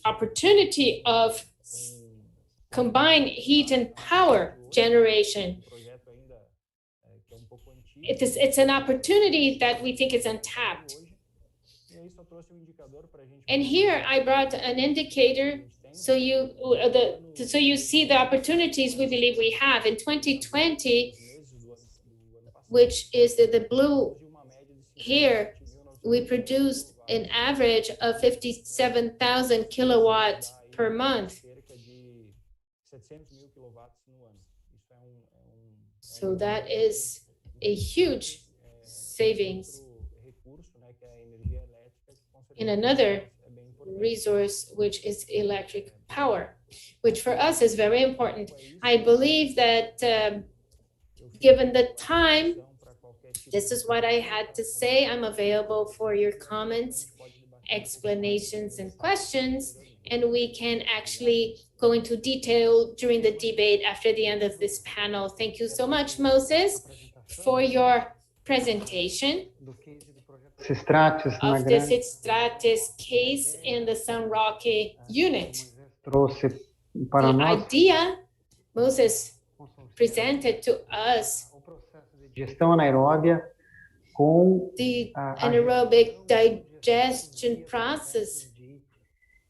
opportunity of combined heat and power generation. It's an opportunity that we think is untapped. And here I brought an indicator so you see the opportunities we believe we have. In 2020, which is the blue here, we produced an average of 57,000 kilowatts per month. So that is a huge savings in another resource, which is electric power, which for us is very important. I believe that given the time, this is what I had to say. I'm available for your comments, explanations, and questions, and we can actually go into detail during the debate after the end of this panel. Thank you so much, Moses, for your presentation of this Stratis case in the San Roque unit. The idea Moses presented to us, the anaerobic digestion process,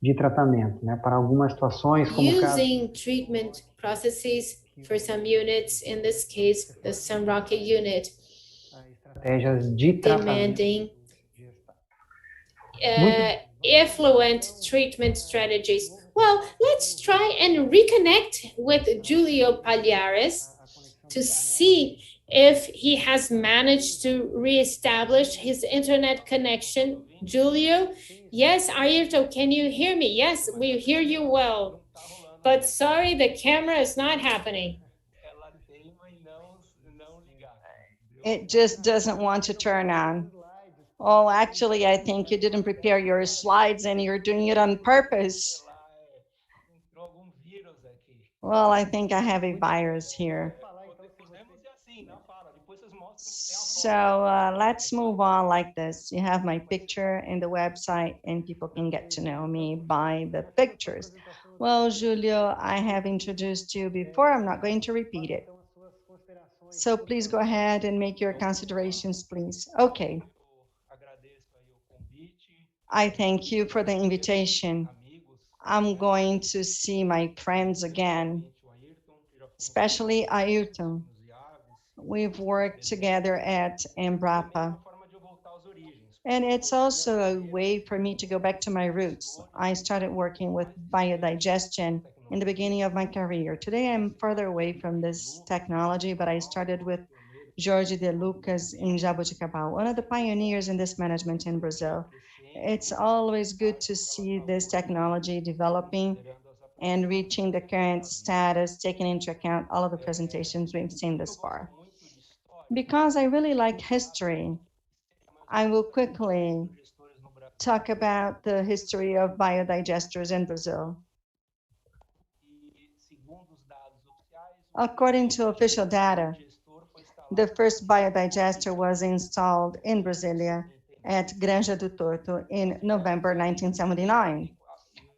de tratamento, né, para algumas situações como using treatment processes for some units, in this case, the San Roque unit, estratégias de demanding effluent treatment strategies. Well, let's try and reconnect with Julio Palhares to see if he has managed to reestablish his internet connection. Julio? Yes, Ayrton, can you hear me? Yes, we hear you well. But sorry, the camera is not happening. It just doesn't want to turn on. Oh, actually, I think you didn't prepare your slides and you're doing it on purpose. Well, I think I have a virus here. So let's move on like this. You have my picture in the website and people can get to know me by the pictures. Well, Julio, I have introduced you before. I'm not going to repeat it. So please go ahead and make your considerations, please. Okay. I thank you for the invitation. I'm going to see my friends again, especially Ayrton. We've worked together at Embrapa. And it's also a way for me to go back to my roots. I started working with biodigestion in the beginning of my career. Today, I'm further away from this technology, but I started with Jorge de Lucas in Jaboticabal, one of the pioneers in this management in Brazil. It's always good to see this technology developing and reaching the current status, taking into account all of the presentations we've seen thus far. Because I really like history, I will quickly talk about the history of biodigesters in Brazil. According to official data, the first biodigester was installed in Brasília at Granja do Torto in November 1979.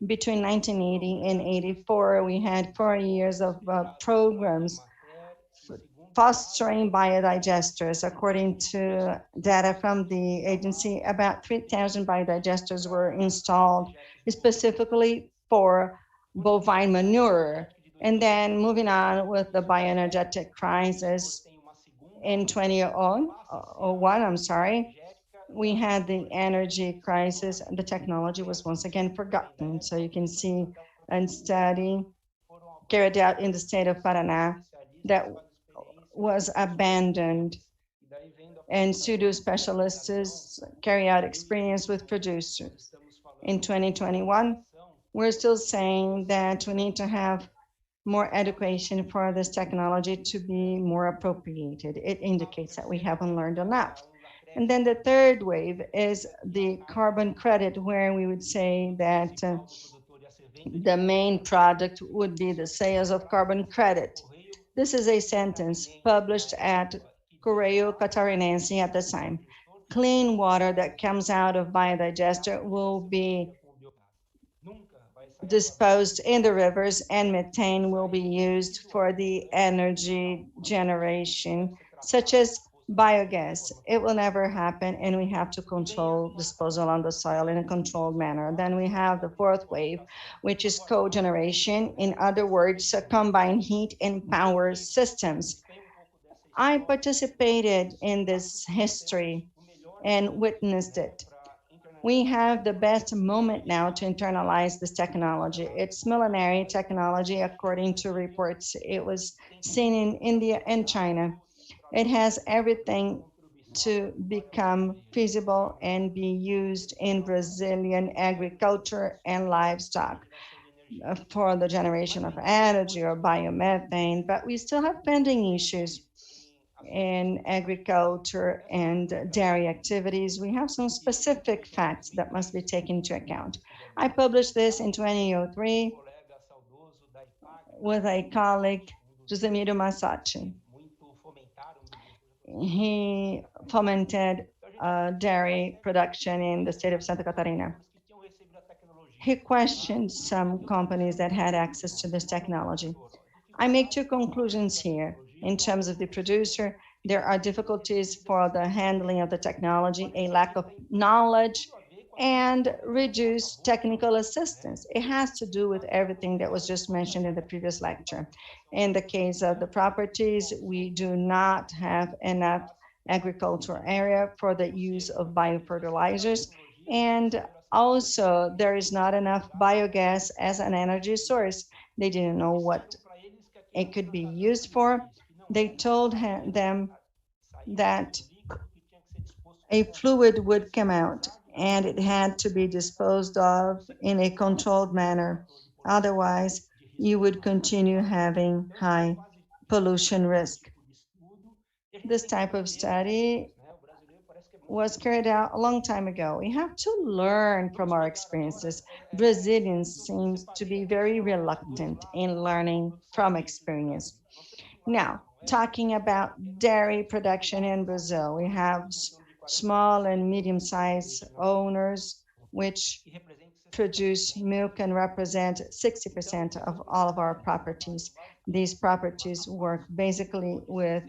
Between 1980 and 84, we had 4 years of programs fostering biodigesters. According to data from the agency, about 3,000 biodigesters were installed specifically for bovine manure. And then moving on with the bioenergetic crisis in 2001, we had the energy crisis, the technology was once again forgotten. So you can see a study carried out in the state of Paraná that was abandoned, and pseudo specialists carry out experience with producers. In 2021, we're still saying that we need to have more education for this technology to be more appropriated. It indicates that we haven't learned enough. And then the third wave is the carbon credit, where we would say that the main product would be the sales of carbon credit. This is a sentence published at Correio Catarinense at the time. Clean water that comes out of biodigester will be disposed in the rivers, and methane will be used for the energy generation, such as biogas. It will never happen, and we have to control disposal on the soil in a controlled manner. Then we have the fourth wave, which is cogeneration. In other words, combined heat and power systems. I participated in this history and witnessed it. We have the best moment now to internalize this technology. It's millenary technology, according to reports. It was seen in India and China. It has everything to become feasible and be used in Brazilian agriculture and livestock for the generation of energy or biomethane, but we still have pending issues in agriculture and dairy activities. We have some specific facts that must be taken into account. I published this in 2003 with a colleague, Josemiro Massachi. He fomented dairy production in the state of Santa Catarina. He questioned some companies that had access to this technology. I make two conclusions here. In terms of the producer, there are difficulties for the handling of the technology, a lack of knowledge, and reduced technical assistance. It has to do with everything that was just mentioned in the previous lecture. In the case of the properties, we do not have enough agricultural area for the use of biofertilizers, and also there is not enough biogas as an energy source. They didn't know what it could be used for. They told them that a fluid would come out and it had to be disposed of in a controlled manner. Otherwise, you would continue having high pollution risk. This type of study was carried out a long time ago. We have to learn from our experiences. Brazilians seem to be very reluctant in learning from experience. Now, talking about dairy production in Brazil, we have small and medium-sized owners which produce milk and represent 60% of all of our properties. These properties work basically with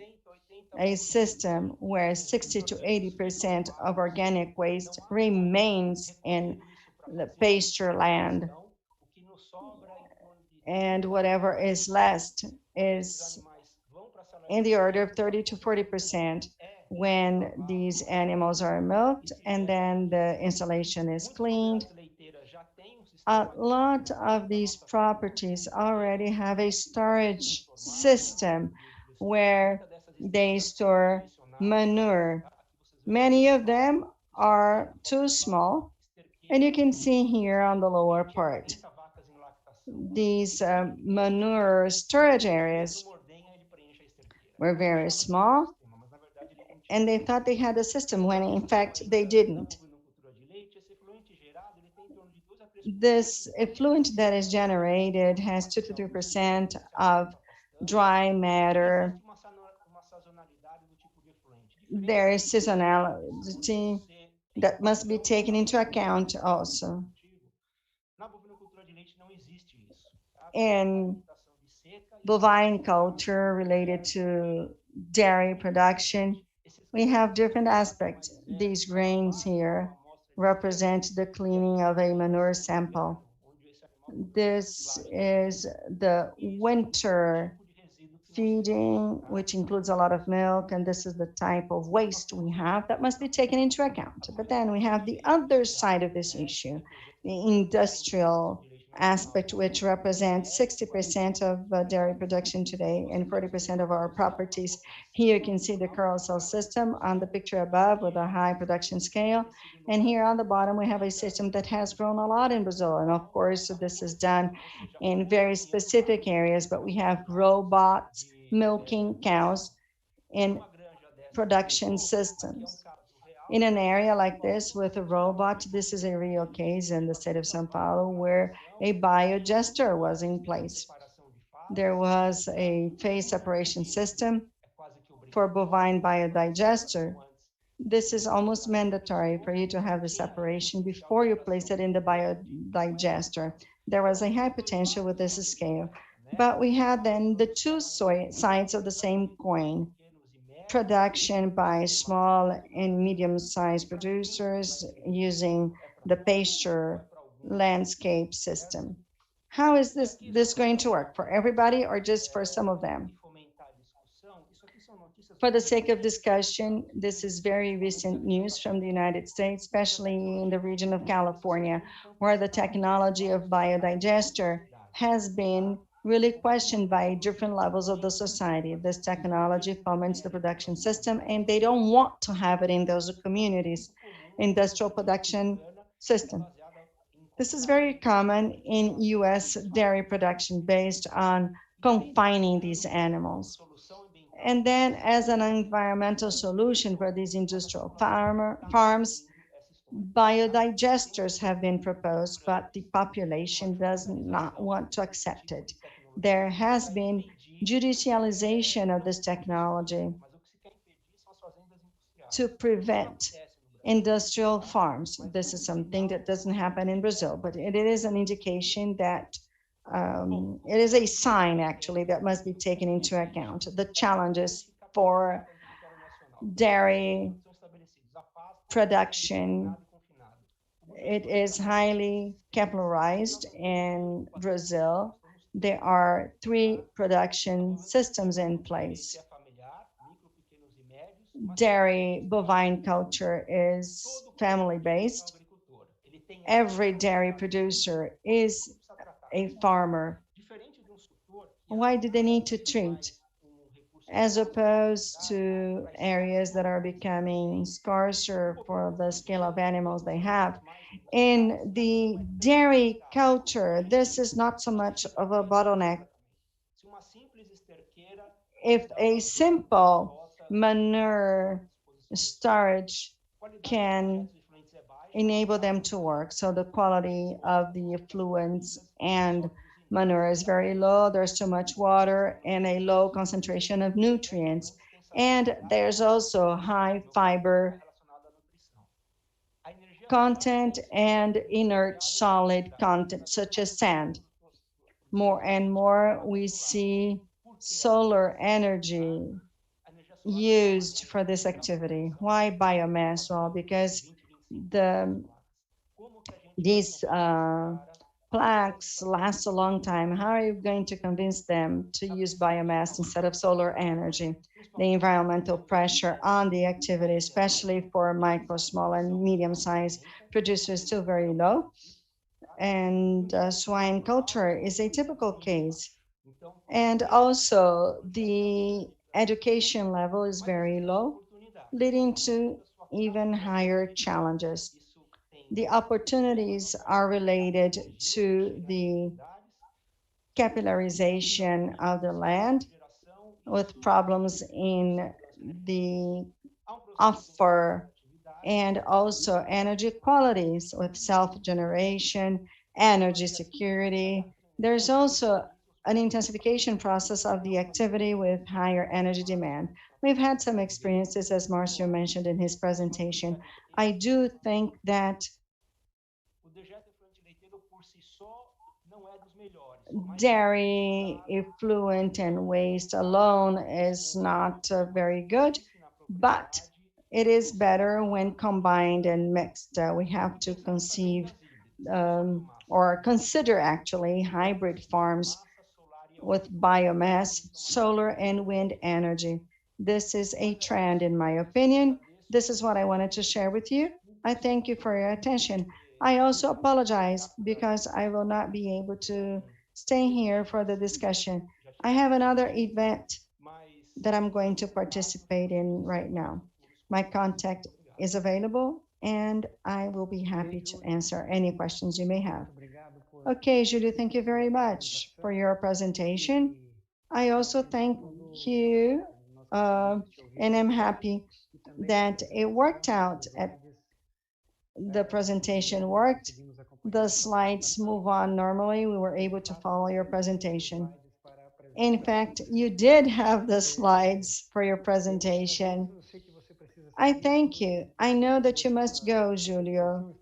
a system where 60 to 80% of organic waste remains in the pasture land, and whatever is left is in the order of 30 to 40% when these animals are milked and then the installation is cleaned. A lot of these properties already have a storage system where they store manure. Many of them are too small, and you can see here on the lower part. These manure storage areas were very small, and they thought they had a system when in fact they didn't. This effluent that is generated has 2 to 3% of dry matter. There is seasonality that must be taken into account also. In bovine culture related to dairy production, we have different aspects. These grains here represent the cleaning of a manure sample. This is the winter feeding, which includes a lot of milk, and this is the type of waste we have that must be taken into account. But then we have the other side of this issue, the industrial aspect, which represents 60% of dairy production today and 40% of our properties. Here you can see the carousel system on the picture above with a high production scale. And here on the bottom, we have a system that has grown a lot in Brazil. And of course, this is done in very specific areas, but we have robots milking cows in production systems. In an area like this with a robot, this is a real case in the state of São Paulo where a biogester was in place. There was a phase separation system for bovine biodigester. This is almost mandatory for you to have the separation before you place it in the biodigester. There was a high potential with this scale, but we had then the two sides of the same coin. Production by small and medium-sized producers using the pasture landscape system. How is this going to work? For everybody or just for some of them? For the sake of discussion, this is very recent news from the United States, especially in the region of California, where the technology of biodigester has been really questioned by different levels of the society. This technology foments the production system, and they don't want to have it in those communities, industrial production system. This is very common in US dairy production based on confining these animals. And then as an environmental solution for these industrial farms, biodigesters have been proposed, but the population does not want to accept it. There has been judicialization of this technology to prevent industrial farms. This is something that doesn't happen in Brazil, but it is an indication that it is a sign actually that must be taken into account. The challenges for dairy production, it is highly capillarized in Brazil. There are 3 production systems in place. Dairy bovine culture is family-based. Every dairy producer is a farmer. Why do they need to treat? As opposed to areas that are becoming scarcer for the scale of animals they have. In the dairy culture, this is not so much of a bottleneck. If a simple manure storage can enable them to work, so the quality of the effluents and manure is very low, there's too much water and a low concentration of nutrients. And there's also high fiber content and inert solid content, such as sand. More and more, we see solar energy used for this activity. Why biomass? Well, because these plaques last a long time. How are you going to convince them to use biomass instead of solar energy? The environmental pressure on the activity, especially for micro, small, and medium-sized producers, is still very low. And swine culture is a typical case. And also, the education level is very low, leading to even higher challenges. The opportunities are related to the capillarization of the land with problems in the offer and also energy qualities with self-generation, energy security. There's also an intensification process of the activity with higher energy demand. We've had some experiences, as Marcio mentioned in his presentation. I do think that dairy effluent and waste alone is not very good, but it is better when combined and mixed. We have to conceive or consider actually hybrid farms with biomass, solar and wind energy. This is a trend, in my opinion. This is what I wanted to share with you. I thank you for your attention. I also apologize because I will not be able to stay here for the discussion. I have another event that I'm going to participate in right now. My contact is available and I will be happy to answer any questions you may have. Okay, Julie, thank you very much for your presentation. I also thank you, and I'm happy that it worked out. The presentation worked. The slides move on normally. We were able to follow your presentation. In fact, you did have the slides for your presentation. I thank you. I know that you must go, Julio.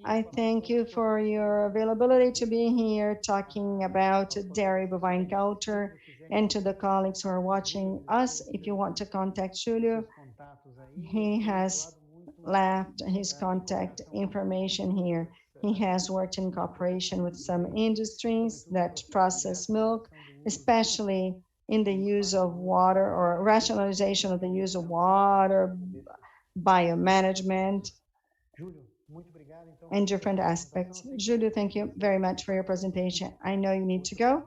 I thank you for your availability to be here talking about dairy bovine culture, and to the colleagues who are watching us. If you want to contact Julio, he has left his contact information here. He has worked in cooperation with some industries that process milk, especially in the use of water or rationalization of the use of water, biomanagement, and different aspects. Julio, thank you very much for your presentation. I know you need to go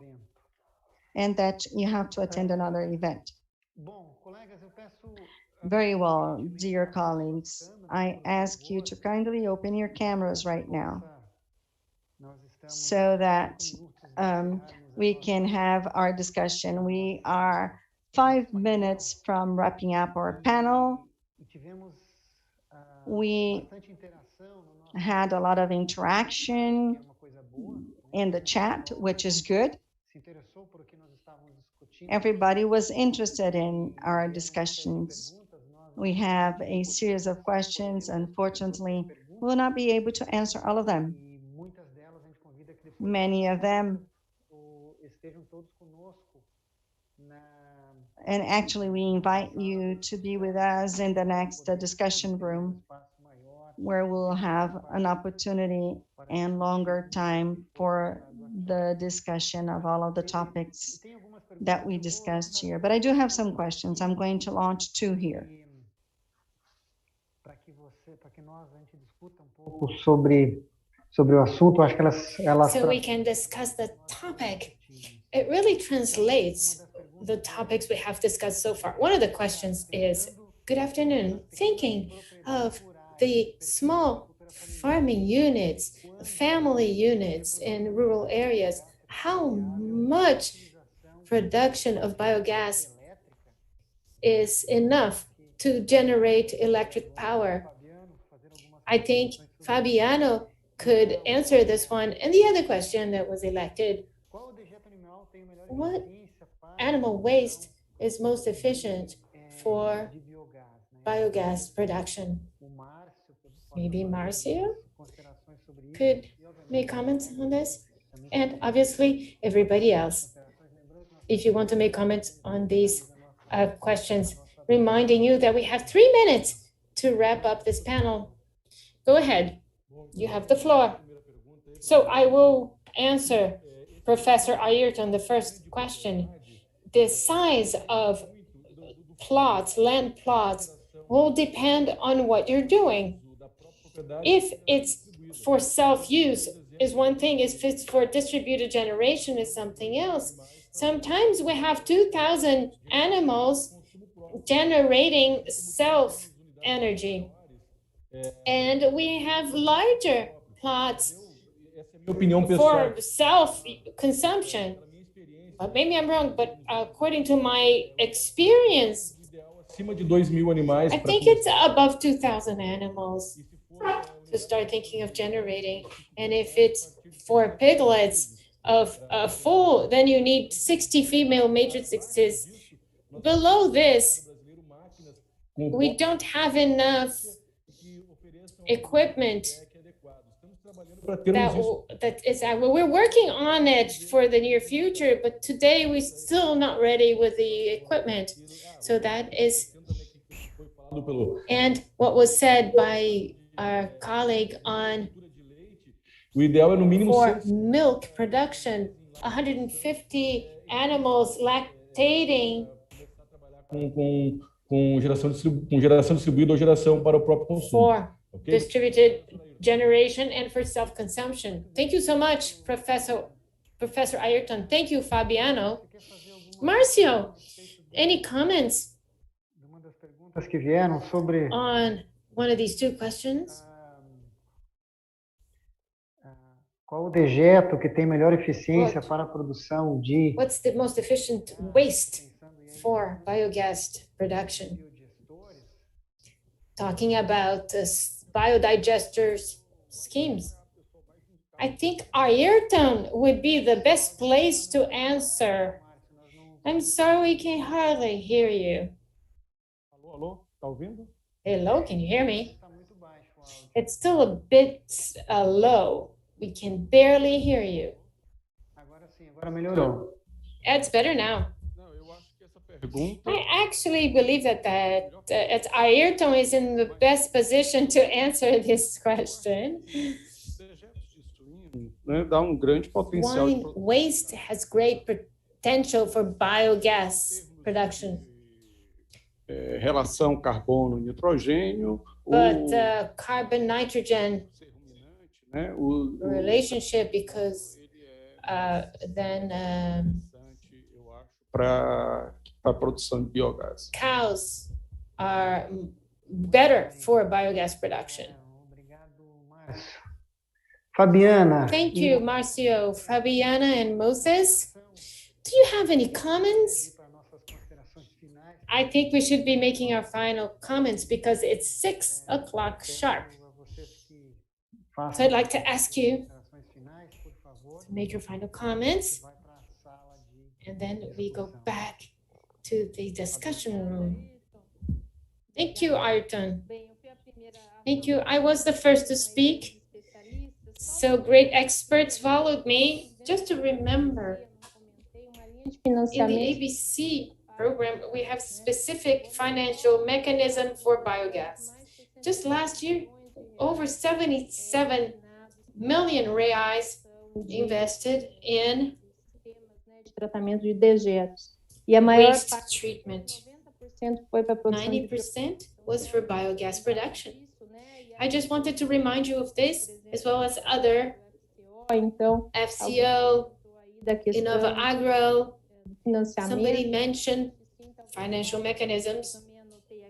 and that you have to attend another event. Very well, dear colleagues. I ask you to kindly open your cameras right now so that we can have our discussion. We are 5 minutes from wrapping up our panel. We had a lot of interaction in the chat, which is good. Everybody was interested in our discussions. We have a series of questions. Unfortunately, we will not be able to answer all of them. Many of them, and actually we invite you to be with us in the next discussion room, where we'll have an opportunity and longer time for the discussion of all of the topics that we discussed here. But I do have some questions. I'm going to launch 2 here. Sobre o assunto, acho que elas So we can discuss the topic. It really translates the topics we have discussed so far. One of the questions is, good afternoon, thinking of the small farming units, family units in rural areas, how much production of biogas is enough to generate electric power? I think Fabiano could answer this one. And the other question that was elected, what animal waste is most efficient for biogas production? Maybe Marcio could make comments on this. And obviously everybody else, if you want to make comments on these questions, reminding you that we have 3 minutes to wrap up this panel. Go ahead, you have the floor. So I will answer Professor Ayrton the first question. The size of plots, land plots, will depend on what you're doing. If it's for self-use is one thing, if it's for distributed generation is something else. Sometimes we have 2,000 animals generating self-energy. And we have larger plots for self-consumption. But maybe I'm wrong, but according to my experience, I think it's above 2,000 animals to start thinking of generating. And if it's for piglets of a full, then you need 60 female matrices. Below this, we don't have enough equipment that is, we're working on it for the near future, but today we're still not ready with the equipment. So that is, and what was said by our colleague on for milk production, 150 animals lactating com geração distribuída ou geração para o próprio consumo. for Ok? distributed generation and for self-consumption. Thank you so much, Professor Ayrton. Thank you, Fabiano. Marcio, any comments Uma das perguntas que vieram sobre on one of these two questions? qual o dejeto que tem melhor eficiência para a produção de What's the most efficient waste for biogas production? Talking about biodigesters schemes. I think Ayrton would be the best place to answer. I'm sorry, we can hardly hear you. Alô, alô, tá ouvindo? Hello, can you hear me? Está muito baixo o áudio. It's still a bit low. We can barely hear you. Agora sim, agora melhorou. It's better now. Não, eu acho que essa pergunta I actually believe that Ayrton is in the best position to answer this question. dejetos de suíno, né, dá grande potencial de Wine waste has great potential for biogas production, relação carbono-nitrogênio, but carbon nitrogen ser ruminante, né, o relationship, because then interessante, eu acho, para a produção de biogás. cows are better for biogas production. Obrigado, Márcio. Fabiana. Thank you, Marcio, Fabiana, and Moses. Do you have any comments? Para nossas considerações finais. I think we should be making our final comments because it's 6 o'clock sharp. Vocês que So I'd like to ask you considerações finais, por favor. to make your final comments, Vai para a sala de and then we go back to the discussion room. Thank you, Ayrton. Thank you. I was the first to speak, so great experts followed me. Just to remember, in the ABC program, we have specific financial mechanism for biogas. Just last year, over 77 million reais invested in de tratamento de dejetos. E a maior waste parte, treatment. 90% foi para a produção de 90% was for biogas production. I just wanted to remind you of this, as well as other então, FCO, da questão Innova Agro. do financiamento. Somebody mentioned financial mechanisms.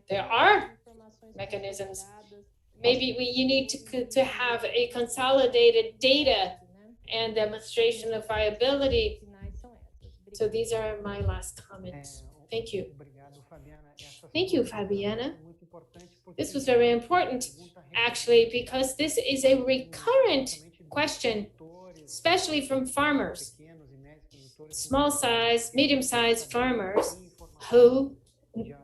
There are mechanisms. Maybe you need to have a consolidated data and demonstration of viability. So these are my last comments. Thank you. Obrigado, Fabiana. Essa Thank you, Fabiana. é muito importante porque This was very important, actually, because this is a recurrent question, especially from farmers, pequenos e médios produtores small size, medium sized farmers who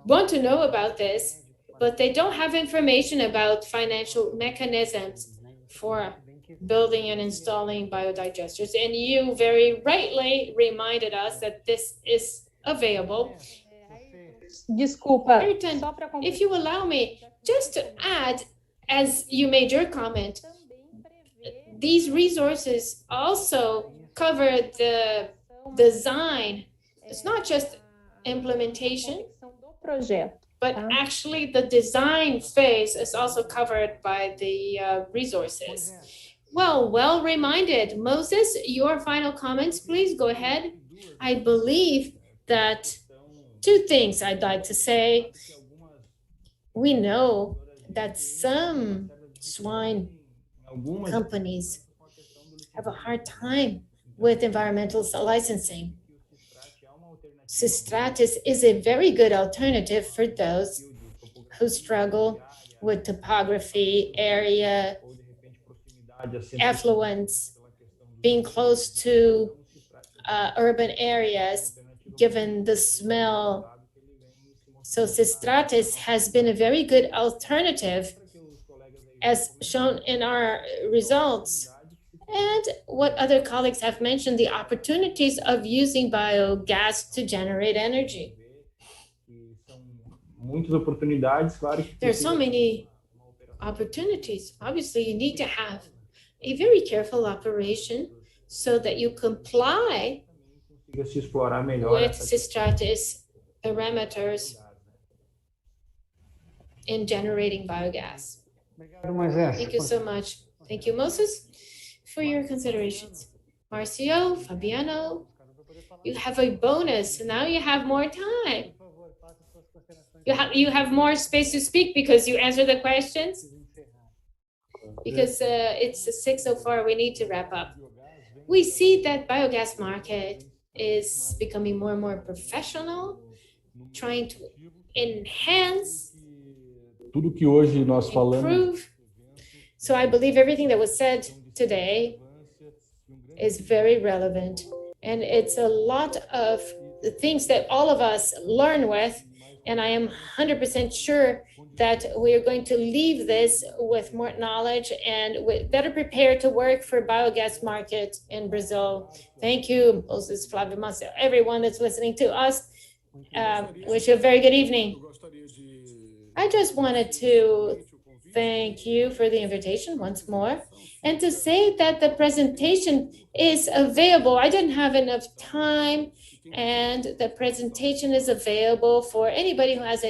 want to know about this, but they don't have information about financial mechanisms for building and installing biodigesters. And you very rightly reminded us that this is available. Desculpa, Ayrton, só para if you allow me, just to add, as you made your comment, these resources also cover the design. It's not just implementation, do projeto. but actually the design phase is also covered by the resources. Well reminded. Moses, your final comments, please go ahead. I believe that two things I'd like to say. We know that some swine companies have a hard time with environmental licensing. Cistratus is a very good alternative for those who struggle with topography, area, affluence, being close to urban areas, given the smell. So Cistratus has been a very good alternative, as shown in our results. And what other colleagues have mentioned, the opportunities of using biogas to generate energy. Muitas oportunidades, claro que There are so many opportunities. Obviously, you need to have a very careful operation so that you comply consiga se explorar melhor with essa Systratis parameters in generating biogas. Obrigado, Moisés. Thank you so much. Thank you, Moses, for your considerations. Marcio, Fabiano, you have a bonus. Now you have more time. You have more space to speak because you answer the questions. Because it's 6:04, we need to wrap up. We see that biogas market is becoming more and more professional, trying to enhance, Tudo que hoje nós falamos improve. So I believe everything that was said today is very relevant. And it's a lot of the things that all of us learn with. And I am 100% sure that we are going to leave this with more knowledge and with better prepared to work for biogas market in Brazil. Thank you, Moses, Flavio, Marcel, everyone that's listening to us. Wish you a very good evening. I just wanted to thank you for the invitation once more and to say that the presentation is available. I didn't have enough time, and the presentation is available for anybody who has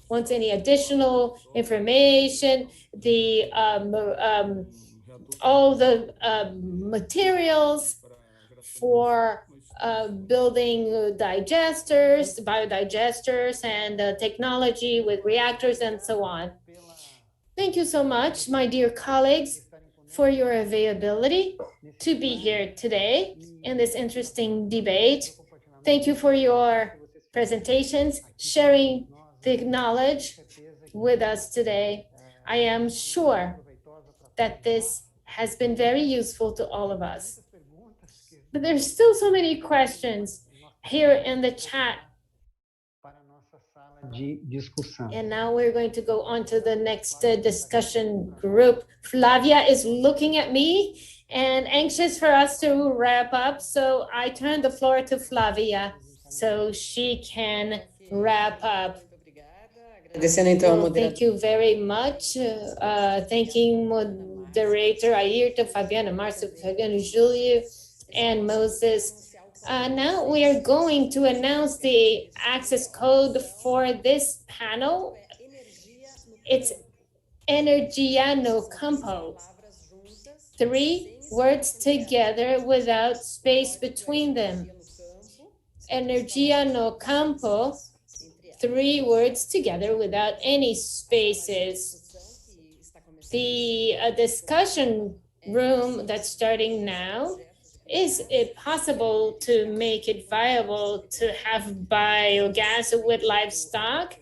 wants any additional information. All the materials for building digesters, biodigesters, and technology with reactors and so on. Thank you so much, my dear colleagues, for your availability to be here today in this interesting debate. Thank you for your presentations, sharing the knowledge with us today. I am sure that this has been very useful to all of us. But there's still so many questions here in the chat. And now we're going to go on to the next discussion group. Flavia is looking at me and anxious for us to wrap up. So I turn the floor to Flavia so she can wrap up. Well, thank you very much. Thanking moderator Ayrton, Fabiana, Marcio, Fabiano, Julio, and Moses. Now we are going to announce the access code for this panel. It's Energia no Campo. 3 words together without space between them. Energia no Campo. 3 words together without any spaces. The discussion room that's starting now, is it possible to make it viable to have biogas with livestock?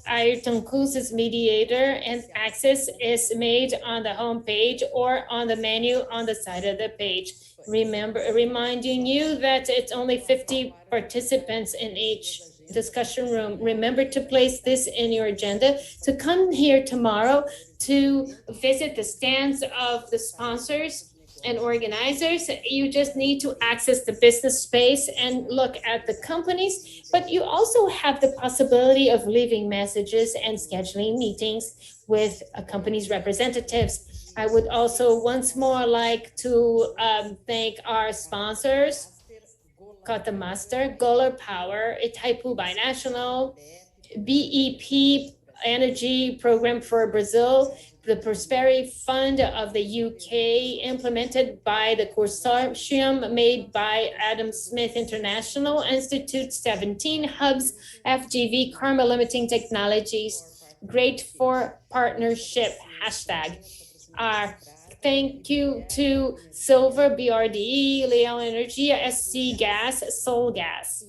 Ayrton Cruz's mediator and access is made on the home page or on the menu on the side of the page. Reminding you that it's only 50 participants in each discussion room. Remember to place this in your agenda to come here tomorrow to visit the stands of the sponsors and organizers. You just need to access the business space and look at the companies, but you also have the possibility of leaving messages and scheduling meetings with a company's representatives. I would also once more like to thank our sponsors, Cota Master, Golar Power, Itaipu Binational, BEP Energy Program for Brazil, the Prosperity Fund of the UK, implemented by the consortium made by Adam Smith International Institute, 17 Hubs, FGV, Karma Limiting Technologies, Great for Partnership, hashtag. Thank you to Silver, BRDE, Leão Energia, SC Gas, Sol Gas.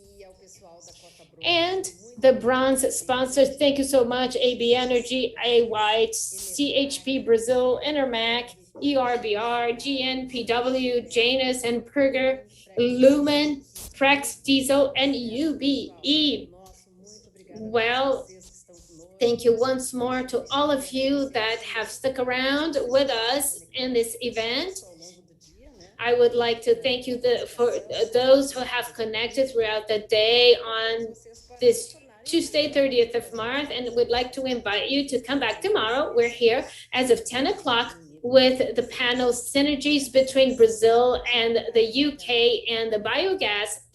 And the bronze sponsors, thank you so much, AB Energy, AY, CHP Brazil, Intermac, ERBR, GNPW, Janus and Kruger, Lumen, Prex Diesel, and UBE. Well, thank you once more to all of you that have stuck around with us in this event. I would like to thank you for those who have connected throughout the day on this Tuesday, 30th of March, and would like to invite you to come back tomorrow. We're here as of 10 o'clock with the panel synergies between Brazil and the UK and the biogas